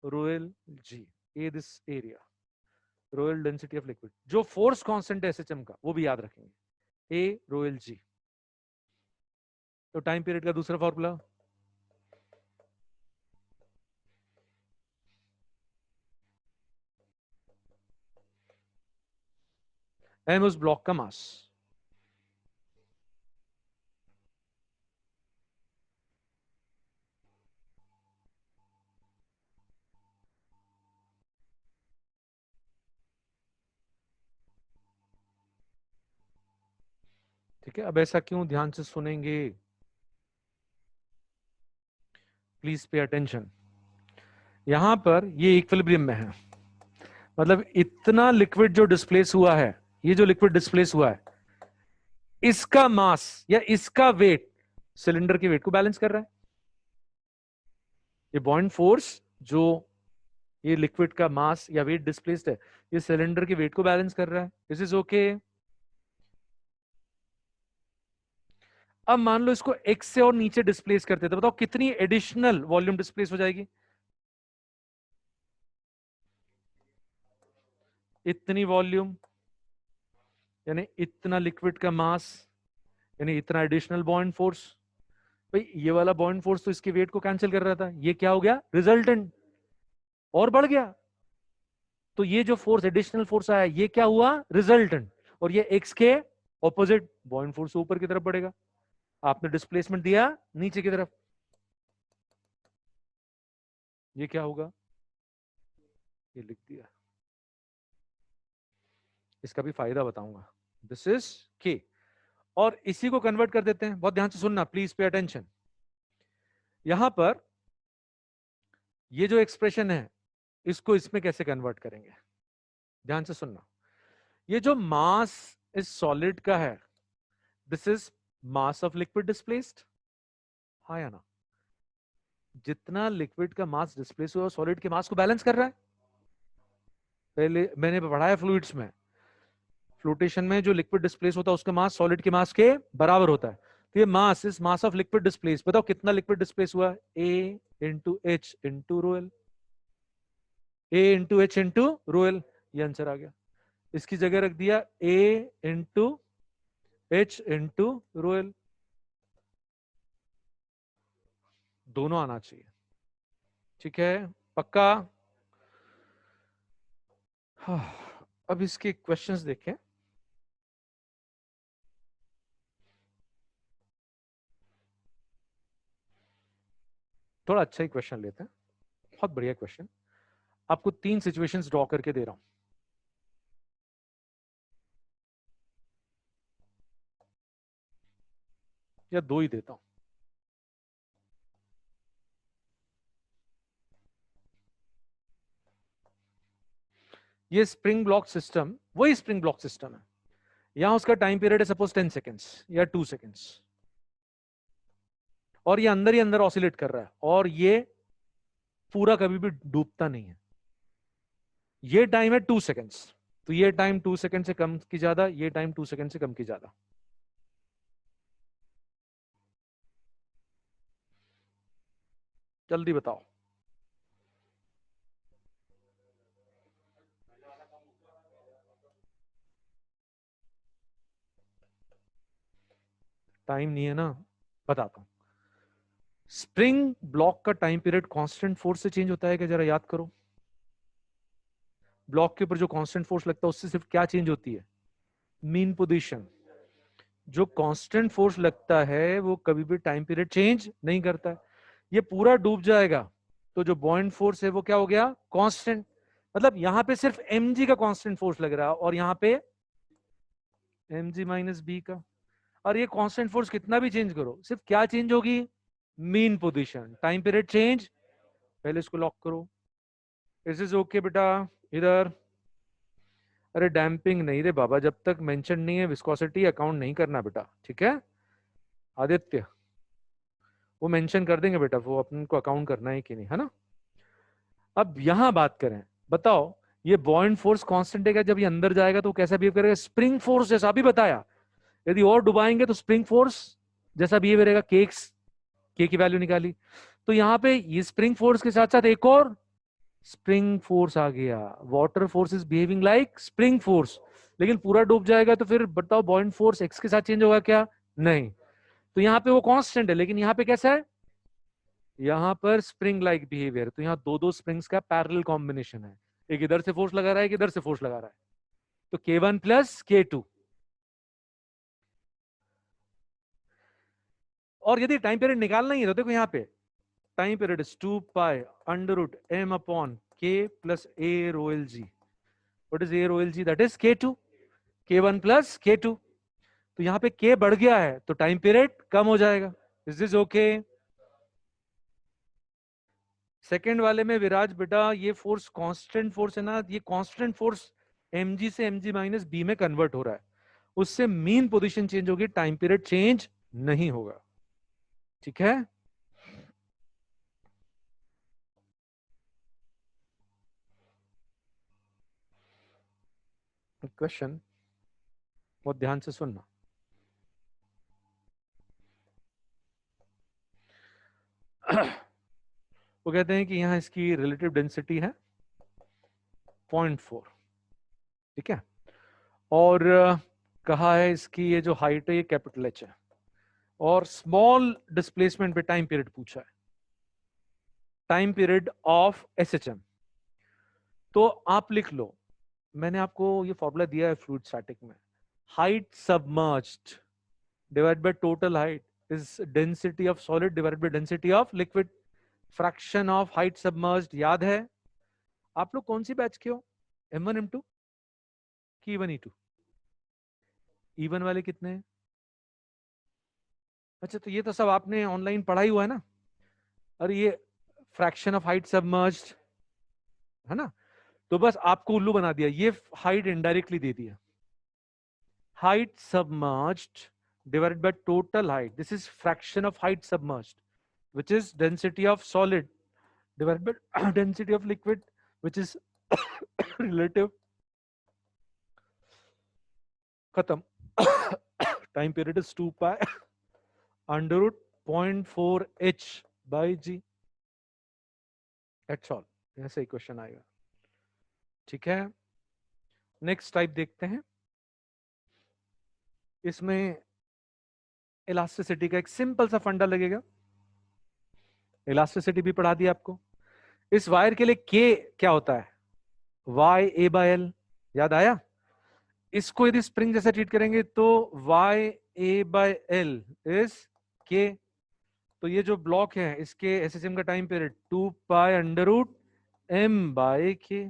S1: rho G, A this area, rho density of liquid. जो फोर्स कांस्टेंट है एसएचएम का वो भी याद रखेंगे, ए रोयल जी। तो टाइम पीरियड का दूसरा फॉर्मूला, एम उस ब्लॉक का मास, ठीक है। अब ऐसा क्यों? ध्यान से सुनेंगे, प्लीज पे अटेंशन। यहां पर ये इक्विलिब्रियम में है, मतलब इतना लिक्विड जो डिस्प्लेस हुआ है, ये जो लिक्विड डिस्प्लेस हुआ है, इसका मास या इसका वेट सिलेंडर के वेट को बैलेंस कर रहा है। ये बॉइंट फोर्स, जो ये लिक्विड का मास या वेट डिस्प्लेस्ड है, ये सिलेंडर के वेट को बैलेंस कर रहा है। This is okay. अब मान लो इसको x से और नीचे डिस्प्लेस करते तो बताओ कितनी एडिशनल वॉल्यूम डिस्प्लेस हो जाएगी? इतनी वॉल्यूम, यानी इतना लिक्विड का मास, यानी इतना एडिशनल बॉन्ड फोर्स। भाई ये वाला बॉन्ड फोर्स तो इसके वेट को कैंसिल कर रहा था, ये क्या हो गया, रिजल्टेंट, और बढ़ गया। तो ये जो फोर्स एडिशनल फोर्स आया ये क्या हुआ, रिजल्टेंट, और ये एक्स के ऑपोजिट बॉन्ड फोर्स ऊपर की तरफ बढ़ेगा। आपने डिस्प्लेसमेंट दिया नीचे की तरफ, ये क्या होगा, ये लिख दिया। इसका भी फायदा बताऊंगा। दिस इज के, और इसी को कन्वर्ट कर देते हैं। बहुत ध्यान से सुनना, प्लीज पे अटेंशन। यहां पर ये जो एक्सप्रेशन है इसको इसमें कैसे कन्वर्ट करेंगे, ध्यान से सुनना। ये जो मास इस सॉलिड का है, this is mass of liquid displaced, हाँ या ना। जितना लिक्विड का मास डिस्प्लेस हुआ सॉलिड के मास को बैलेंस कर रहा है। पहले मैंने पढ़ाया फ्लूइड्स में, फ्लोटेशन में जो लिक्विड डिस्प्लेस होता है उसका मास सॉलिड के मास के बराबर होता है। तो ये mass is mass of liquid displace, बताओ कितना लिक्विड डिस्प्लेस हुआ, A into H into rho L, A into H into rho L, ये आंसर आ गया। इसकी जगह रख दिया A into H into rho L, दोनों आना चाहिए, ठीक है, पक्का। हाँ, अब इसके क्वेश्चंस देखें। थोड़ा अच्छा ही क्वेश्चन लेते हैं, बहुत बढ़िया क्वेश्चन। आपको 3 सिचुएशंस ड्रॉ करके दे रहा हूं, या 2 ही देता हूं। ये स्प्रिंग ब्लॉक सिस्टम, वही स्प्रिंग ब्लॉक सिस्टम है। यहां उसका टाइम पीरियड है सपोज 10 सेकेंड्स या 2 सेकेंड्स, और ये अंदर ही अंदर ऑसिलेट कर रहा है, और ये पूरा कभी भी डूबता नहीं है। ये टाइम है 2 सेकेंड्स, तो ये टाइम 2 सेकेंड से कम की ज्यादा, ये टाइम 2 सेकेंड से कम की ज्यादा। जल्दी बताओ। टाइम नहीं है ना, बताता हूं। स्प्रिंग ब्लॉक का टाइम पीरियड कांस्टेंट फोर्स से चेंज होता है क्या, जरा याद करो। ब्लॉक के ऊपर जो कांस्टेंट फोर्स लगता है उससे सिर्फ क्या चेंज होती है, मीन पोजीशन। जो कांस्टेंट फोर्स लगता है वो कभी भी टाइम पीरियड चेंज नहीं करता है। ये पूरा डूब जाएगा तो जो बॉइंट फोर्स है वो क्या हो गया, कांस्टेंट। मतलब यहां पे सिर्फ mg का कांस्टेंट फोर्स लग रहा है, और यहां पे mg माइनस बी का। और ये कांस्टेंट फोर्स कितना भी चेंज करो, सिर्फ क्या चेंज होगी, mean position, time period change. पहले इसको लॉक करो। इज इज ओके बेटा, इधर। अरे डैम्पिंग नहीं रे बाबा, जब तक मेंशन नहीं है विस्कोसिटी अकाउंट नहीं करना बेटा, ठीक है आदित्य। वो मेंशन कर देंगे बेटा, वो अपन को अकाउंट करना है कि नहीं, है ना। अब यहां बात करें, बताओ ये बॉइंट फोर्स कांस्टेंट है क्या, जब ये अंदर जाएगा तो कैसा बिहेव करेगा, स्प्रिंग फोर्स जैसा भी बताया। यदि और डुबाएंगे तो स्प्रिंग फोर्स जैसा बिहेव करेगा, के की वैल्यू निकाली। तो यहां पे ये स्प्रिंग फोर्स के साथ साथ एक और स्प्रिंग फोर्स आ गया, water force is behaving like spring force. लेकिन पूरा डूब जाएगा तो फिर बताओ बॉइंट फोर्स एक्स के साथ चेंज होगा क्या, नहीं। तो यहाँ पे वो कांस्टेंट है, लेकिन यहाँ पे कैसा है, यहाँ पर स्प्रिंग लाइक बिहेवियर। तो यहाँ दो दो स्प्रिंग्स का पैरेलल कॉम्बिनेशन है, एक इधर से फोर्स लगा रहा है, एक इधर से फोर्स लगा रहा है। तो K1 प्लस K2। और यदि टाइम पीरियड निकालना ही है तो देखो यहाँ पे time period is 2 pi under root m upon K plus A rho L G. What is A rho L G, that is K2, K1 plus K2। तो यहाँ पे K बढ़ गया है तो टाइम पीरियड कम हो जाएगा। Is this okay. सेकेंड वाले में विराज बेटा ये फोर्स कांस्टेंट फोर्स है ना, ये कांस्टेंट फोर्स mg से mg माइनस बी में कन्वर्ट हो रहा है, उससे मीन पोजीशन चेंज होगी, टाइम पीरियड चेंज नहीं होगा, ठीक है। क्वेश्चन बहुत ध्यान से सुनना। वो कहते हैं कि यहां इसकी रिलेटिव डेंसिटी है 0.4, ठीक है। और कहा है इसकी ये जो हाइट है ये कैपिटल एच है, और स्मॉल डिस्प्लेसमेंट पे टाइम पीरियड पूछा है, टाइम पीरियड ऑफ एसएचएम। तो आप लिख लो, मैंने आपको ये फॉर्मूला दिया है फ्लूइड स्टैटिक में, height submerged divide by total height is density of solid divide by density of liquid, fraction of height submerged याद है। आप लोग कौन सी बैच के हो, M1 M2 की E1 E2? E1 वाले कितने हैं? अच्छा, तो ये तो सब आपने ऑनलाइन पढ़ा ही हुआ है ना। और ये फ्रैक्शन ऑफ हाइट सबमर्ज्ड है ना, तो बस आपको उल्लू बना दिया, ये हाइट इनडायरेक्टली दे दिया, height submerged divided by total height, this is fraction of height submerged, which is density of solid divided by density of liquid, which is relative. खत्म। time period is 2 pi under root 0.4 h by g, that's all। ऐसे इक्वेशन आएगा, ठीक है। नेक्स्ट टाइप देखते हैं, इसमें इलास्टिसिटी का एक सिंपल सा फंडा लगेगा, इलास्टिसिटी भी पढ़ा दी आपको। इस वायर के लिए के क्या होता है, वाई ए बाय एल, याद आया। इसको यदि स्प्रिंग जैसा ट्रीट करेंगे तो Y A by L is K. तो ये जो ब्लॉक है इसके एसएसएम का time period 2 pi under root M by K.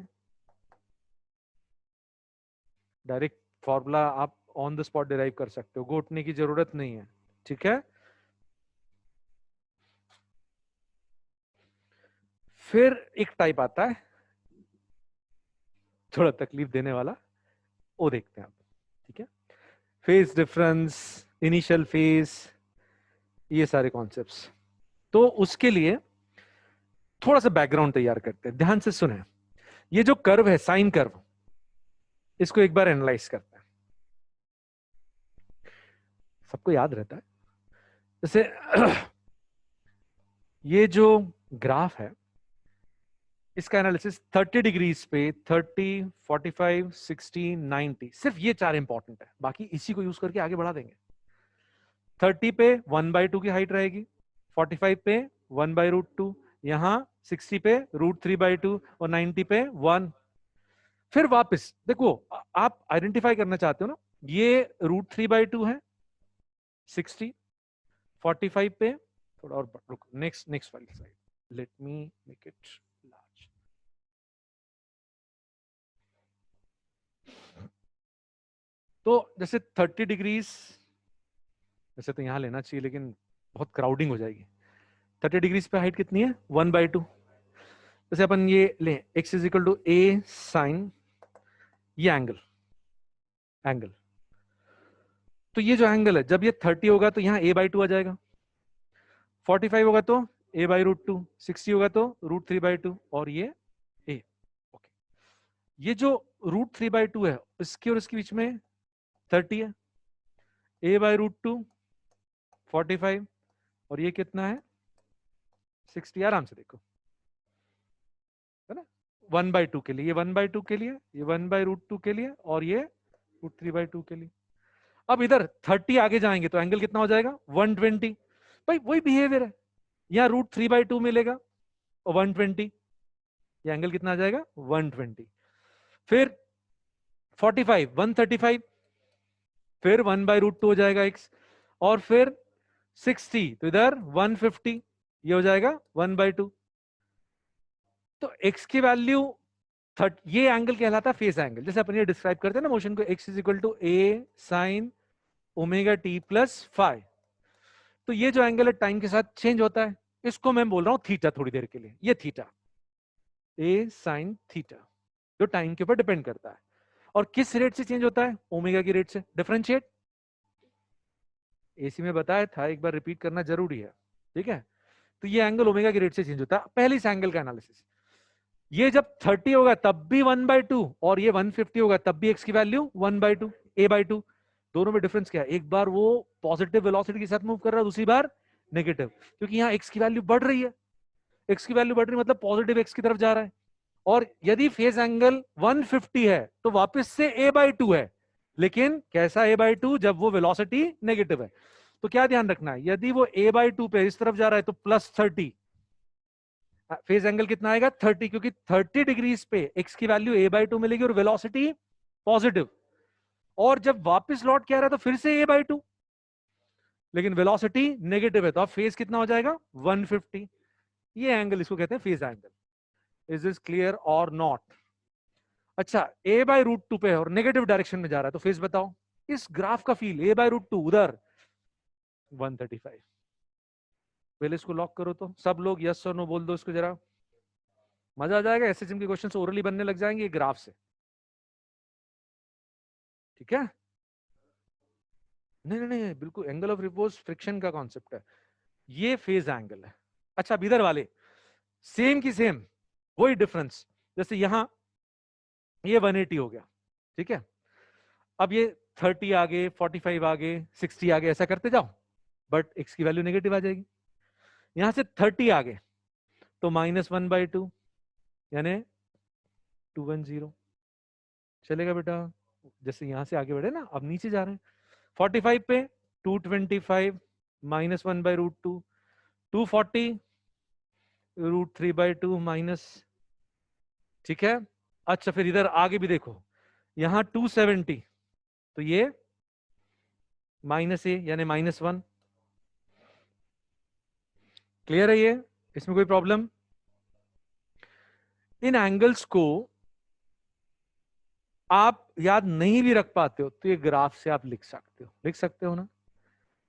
S1: Direct formula आप ऑन द स्पॉट डिराइव कर सकते हो, घोटने की जरूरत नहीं है, ठीक है। फिर एक टाइप आता है थोड़ा तकलीफ देने वाला, वो देखते हैं आप, ठीक है। फेज डिफरेंस, इनिशियल फेज, ये सारे कॉन्सेप्ट्स। तो उसके लिए थोड़ा सा बैकग्राउंड तैयार करते हैं, ध्यान से सुने। ये जो कर्व है साइन कर्व, इसको एक बार एनालाइज करते हैं, सबको याद रहता है। जैसे ये जो ग्राफ है इसका एनालिसिस 30 डिग्रीज पे 30, 45, 60, 90, सिर्फ ये चार इंपॉर्टेंट है, बाकी इसी को यूज करके आगे बढ़ा देंगे। 30 पे 1/2 की हाइट रहेगी, 45 पे 1/√2, यहां 60 पे √3/2 और 90 पे 1। फिर वापस देखो, आप आइडेंटिफाई करना चाहते हो ना, ये √3/2 है 60, 45 पे थोड़ा और रुको, नेक्स्ट वाली side, let me make it large. तो जैसे 30 डिग्रीज, वैसे तो यहां लेना चाहिए लेकिन बहुत क्राउडिंग हो जाएगी। 30 डिग्रीज पे हाइट कितनी है, 1/2। जैसे अपन ये लें x is equal to a sine ये एंगल, तो ये जो एंगल है जब ये 30 होगा तो यहाँ a/2 आ जाएगा, 45 होगा तो a/√2, 60 होगा तो √3/2 और ये a। ओके, ये जो √3/2 है इसके और इसके बीच में 30 है, a/√2 45 और ये कितना है 60। आराम से देखो है ना, 1/2 के लिए, ये 1/2 के लिए, ये 1/√2 के लिए और ये √3/2 के लिए। अब इधर 30 आगे जाएंगे तो एंगल कितना हो जाएगा 120। भाई वही बिहेवियर है, यहाँ √3/2 मिलेगा और 120, ये एंगल कितना आ जाएगा 120। फिर 45 135, फिर 1/√2 हो जाएगा x, और फिर 60 तो इधर 150, ये हो जाएगा 1/2। तो x की वैल्यू ये एंगल कहलाता है फेस एंगल। जैसे अपन ये डिस्क्राइब करते हैं ना मोशन को, x is equal to a sine omega T plus five. तो ये जो एंगल है टाइम के साथ चेंज होता है, इसको मैं बोल रहा हूं थीटा थोड़ी देर के लिए, ये थीटा a साइन थीटा जो टाइम के ऊपर डिपेंड करता है। और किस रेट से चेंज होता है, ओमेगा की रेट से। डिफरेंशिएट एसी में बताया था, एक बार रिपीट करना जरूरी है, ठीक है। तो ये एंगल ओमेगा की रेट से चेंज होता है। पहले इस एंगल का एनालिसिस, ये जब 30 होगा तब भी 1/2 और ये 150 होगा तब भी x की वैल्यू 1/2 a/2। दोनों में डिफरेंस क्या है, एक बार वो पॉजिटिव वेलोसिटी के साथ मूव कर रहा है, दूसरी बार नेगेटिव, क्योंकि यहाँ x की वैल्यू बढ़ रही है। x की वैल्यू बढ़ रही है मतलब पॉजिटिव x की तरफ जा रहा है। और यदि फेज एंगल 150 है तो वापस से a/2 है, लेकिन कैसा a/2, जब वो वेलोसिटी नेगेटिव है। तो क्या ध्यान रखना है, यदि वो a/2 पे इस तरफ जा रहा है तो +30, फेज एंगल कितना आएगा 30, क्योंकि 30 डिग्रीज पे x की वैल्यू a/2 मिलेगी और वेलोसिटी पॉजिटिव, और जब वापस लौट के आ रहा है तो फिर से a/2, लेकिन वेलोसिटी नेगेटिव है, तो अब फेज कितना हो जाएगा 150। ये एंगल इसको कहते हैं phase angle. Is this clear और नॉट? अच्छा, a/√2 पे है और नेगेटिव डायरेक्शन में जा रहा है, तो फेज बताओ। इस ग्राफ का फील a/√2 उधर 135। पहले इसको लॉक करो, तो सब लोग यस और नो बोल दो इसको जरा, मजा आ जाएगा। एसएसएम के क्वेश्चन ओरली बनने लग जाएंगे ग्राफ से, ठीक है? नहीं नहीं नहीं, बिल्कुल एंगल ऑफ रिपोज फ्रिक्शन का कॉन्सेप्ट है, ये फेज एंगल है। अच्छा, अब इधर वाले सेम की सेम, वही डिफरेंस, जैसे यहां ये 180 हो गया, ठीक है? अब ये 30 आगे, 45 आगे, 60 आगे, ऐसा करते जाओ, बट एक्स की वैल्यू नेगेटिव आ जाएगी। यहां से 30 आगे तो -1/2 यानी 210 चलेगा बेटा। जैसे यहां से आगे बढ़े ना, अब नीचे जा रहे हैं, 45 पे 225 -1/√2, 240 √3/2 माइनस, ठीक है? अच्छा, फिर इधर आगे भी देखो, यहां 270 तो ये -a यानी -1। क्लियर है ये? इसमें कोई प्रॉब्लम? इन एंगल्स को आप याद नहीं भी रख पाते हो तो ये ग्राफ से आप लिख सकते हो ना।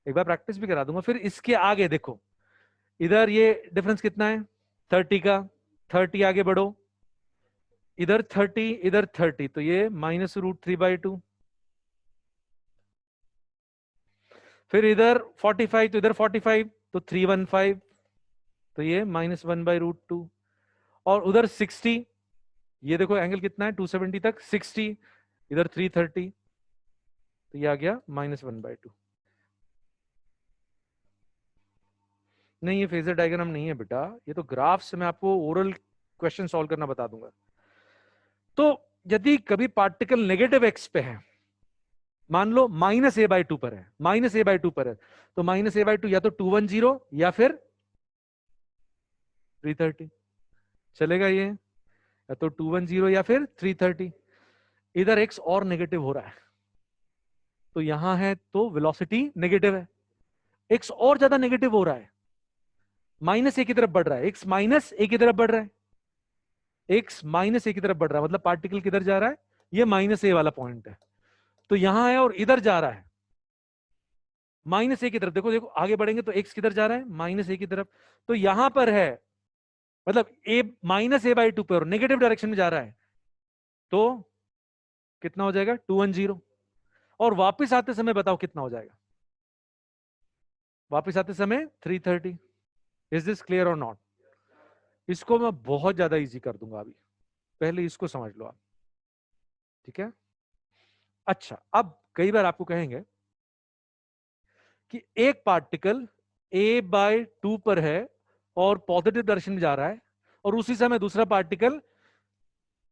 S1: एक बार प्रैक्टिस भी करा दूंगा। फिर इसके आगे देखो, इधर ये डिफरेंस कितना है 30 का, 30 आगे बढ़ो, इधर 30 इधर 30 तो ये -√3/2। फिर इधर 45 तो इधर 45 तो 315 तो ये -1/√2। और उधर 60, ये देखो एंगल कितना है 270 तक, 60 इधर 330 तो ये आ गया -1/2। नहीं, ये फेजर डायग्राम नहीं है बेटा, ये तो ग्राफ से मैं आपको ओरल क्वेश्चन सॉल्व करना बता दूंगा। तो यदि कभी पार्टिकल नेगेटिव एक्स पे है, मान लो -a/2 पर है, -a/2 पर है, तो -a/2 या तो 210 या फिर 330 चलेगा ये, या तो 210 या फिर 330। इधर एक्स और नेगेटिव हो रहा है, तो यहां है तो वेलोसिटी नेगेटिव है, एक्स और ज्यादा नेगेटिव हो रहा है, -a की तरफ बढ़ रहा है, एक्स -a की तरफ बढ़ रहा है, एक्स -a की तरफ बढ़ रहा है, मतलब पार्टिकल किधर जा रहा है, ये -a वाला पॉइंट है, तो यहां है और इधर जा रहा है -a की तरफ। देखो देखो आगे बढ़ेंगे तो एक्स किधर जा रहा है -a की तरफ, तो यहां पर है, मतलब a -a/2 पर नेगेटिव डायरेक्शन में जा रहा है, तो कितना हो जाएगा 210। और वापस आते समय बताओ कितना हो जाएगा, वापस आते समय 330। इज दिस क्लियर और नॉट? इसको मैं बहुत ज्यादा इजी कर दूंगा अभी, पहले इसको समझ लो आप, ठीक है? अच्छा, अब कई बार आपको कहेंगे कि एक पार्टिकल a/2 पर है और पॉजिटिव डायरेक्शन में जा रहा है, और उसी समय दूसरा पार्टिकल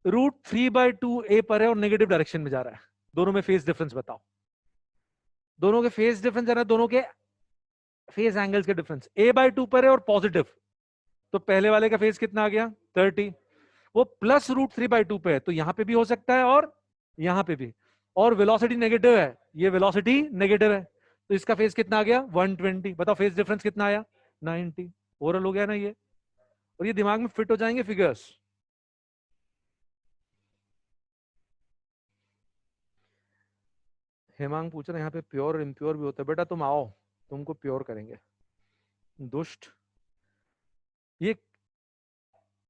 S1: √3/2a पर है और नेगेटिव डायरेक्शन में जा रहा है। दोनों में फेज डिफरेंस बताओ। दोनों के फेज डिफरेंस है ना, दोनों के फेज एंगल्स के डिफरेंस। a/2 पर है और पॉजिटिव, तो पहले वाले का फेज कितना आ गया 30, वो +√3/2 पे है, तो यहां पे भी हो सकता है और यहां पे भी, और वेलोसिटी नेगेटिव है, ये वेलोसिटी नेगेटिव है, तो इसका फेज कितना आ गया 120। बताओ फेज डिफरेंस कितना आया 90। ओवरऑल हो गया ना ये, और ये दिमाग में फिट हो जाएंगे फिगर्स। हेमांग पूछ रहे हैं यहाँ पे प्योर और इम्प्योर भी होता है। बेटा तुम आओ, तुमको प्योर करेंगे, दुष्ट। ये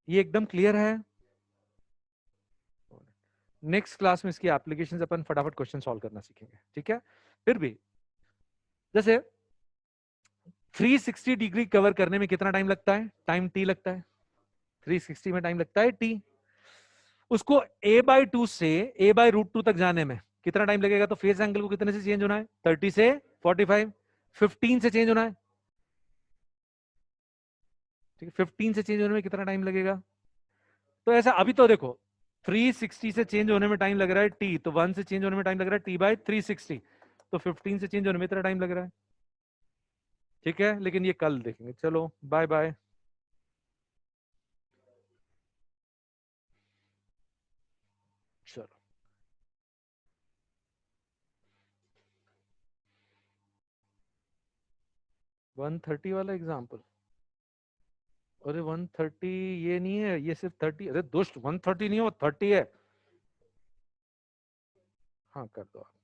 S1: ये एकदम क्लियर है। नेक्स्ट क्लास में इसकी एप्लीकेशंस अपन फटाफट क्वेश्चन सॉल्व करना सीखेंगे, ठीक है? फिर भी जैसे 360 डिग्री कवर करने में कितना टाइम लगता है, टाइम टी लगता है, 360 में टाइम लगता है टी। उसको a/2 से a/√2 तक जाने में कितना टाइम लगेगा, तो फेस एंगल को कितने से चेंज होना है 30 से 45, 15 से चेंज होना है, ठीक है? 15 से चेंज होने में कितना टाइम लगेगा? तो ऐसा अभी तो देखो 360 से चेंज होने में टाइम लग रहा है टी, तो 1 से चेंज होने में टाइम लग रहा है t/360, तो 15 से चेंज होने में इतना टाइम लग रहा है। ठीक है, लेकिन ये कल देखेंगे। चलो बाय बाय। चलो 130 वाला एग्जाम्पल। अरे 130 ये नहीं है, ये सिर्फ 30। अरे दोस्त 130 नहीं है, वो 30 है। हाँ कर दो आप।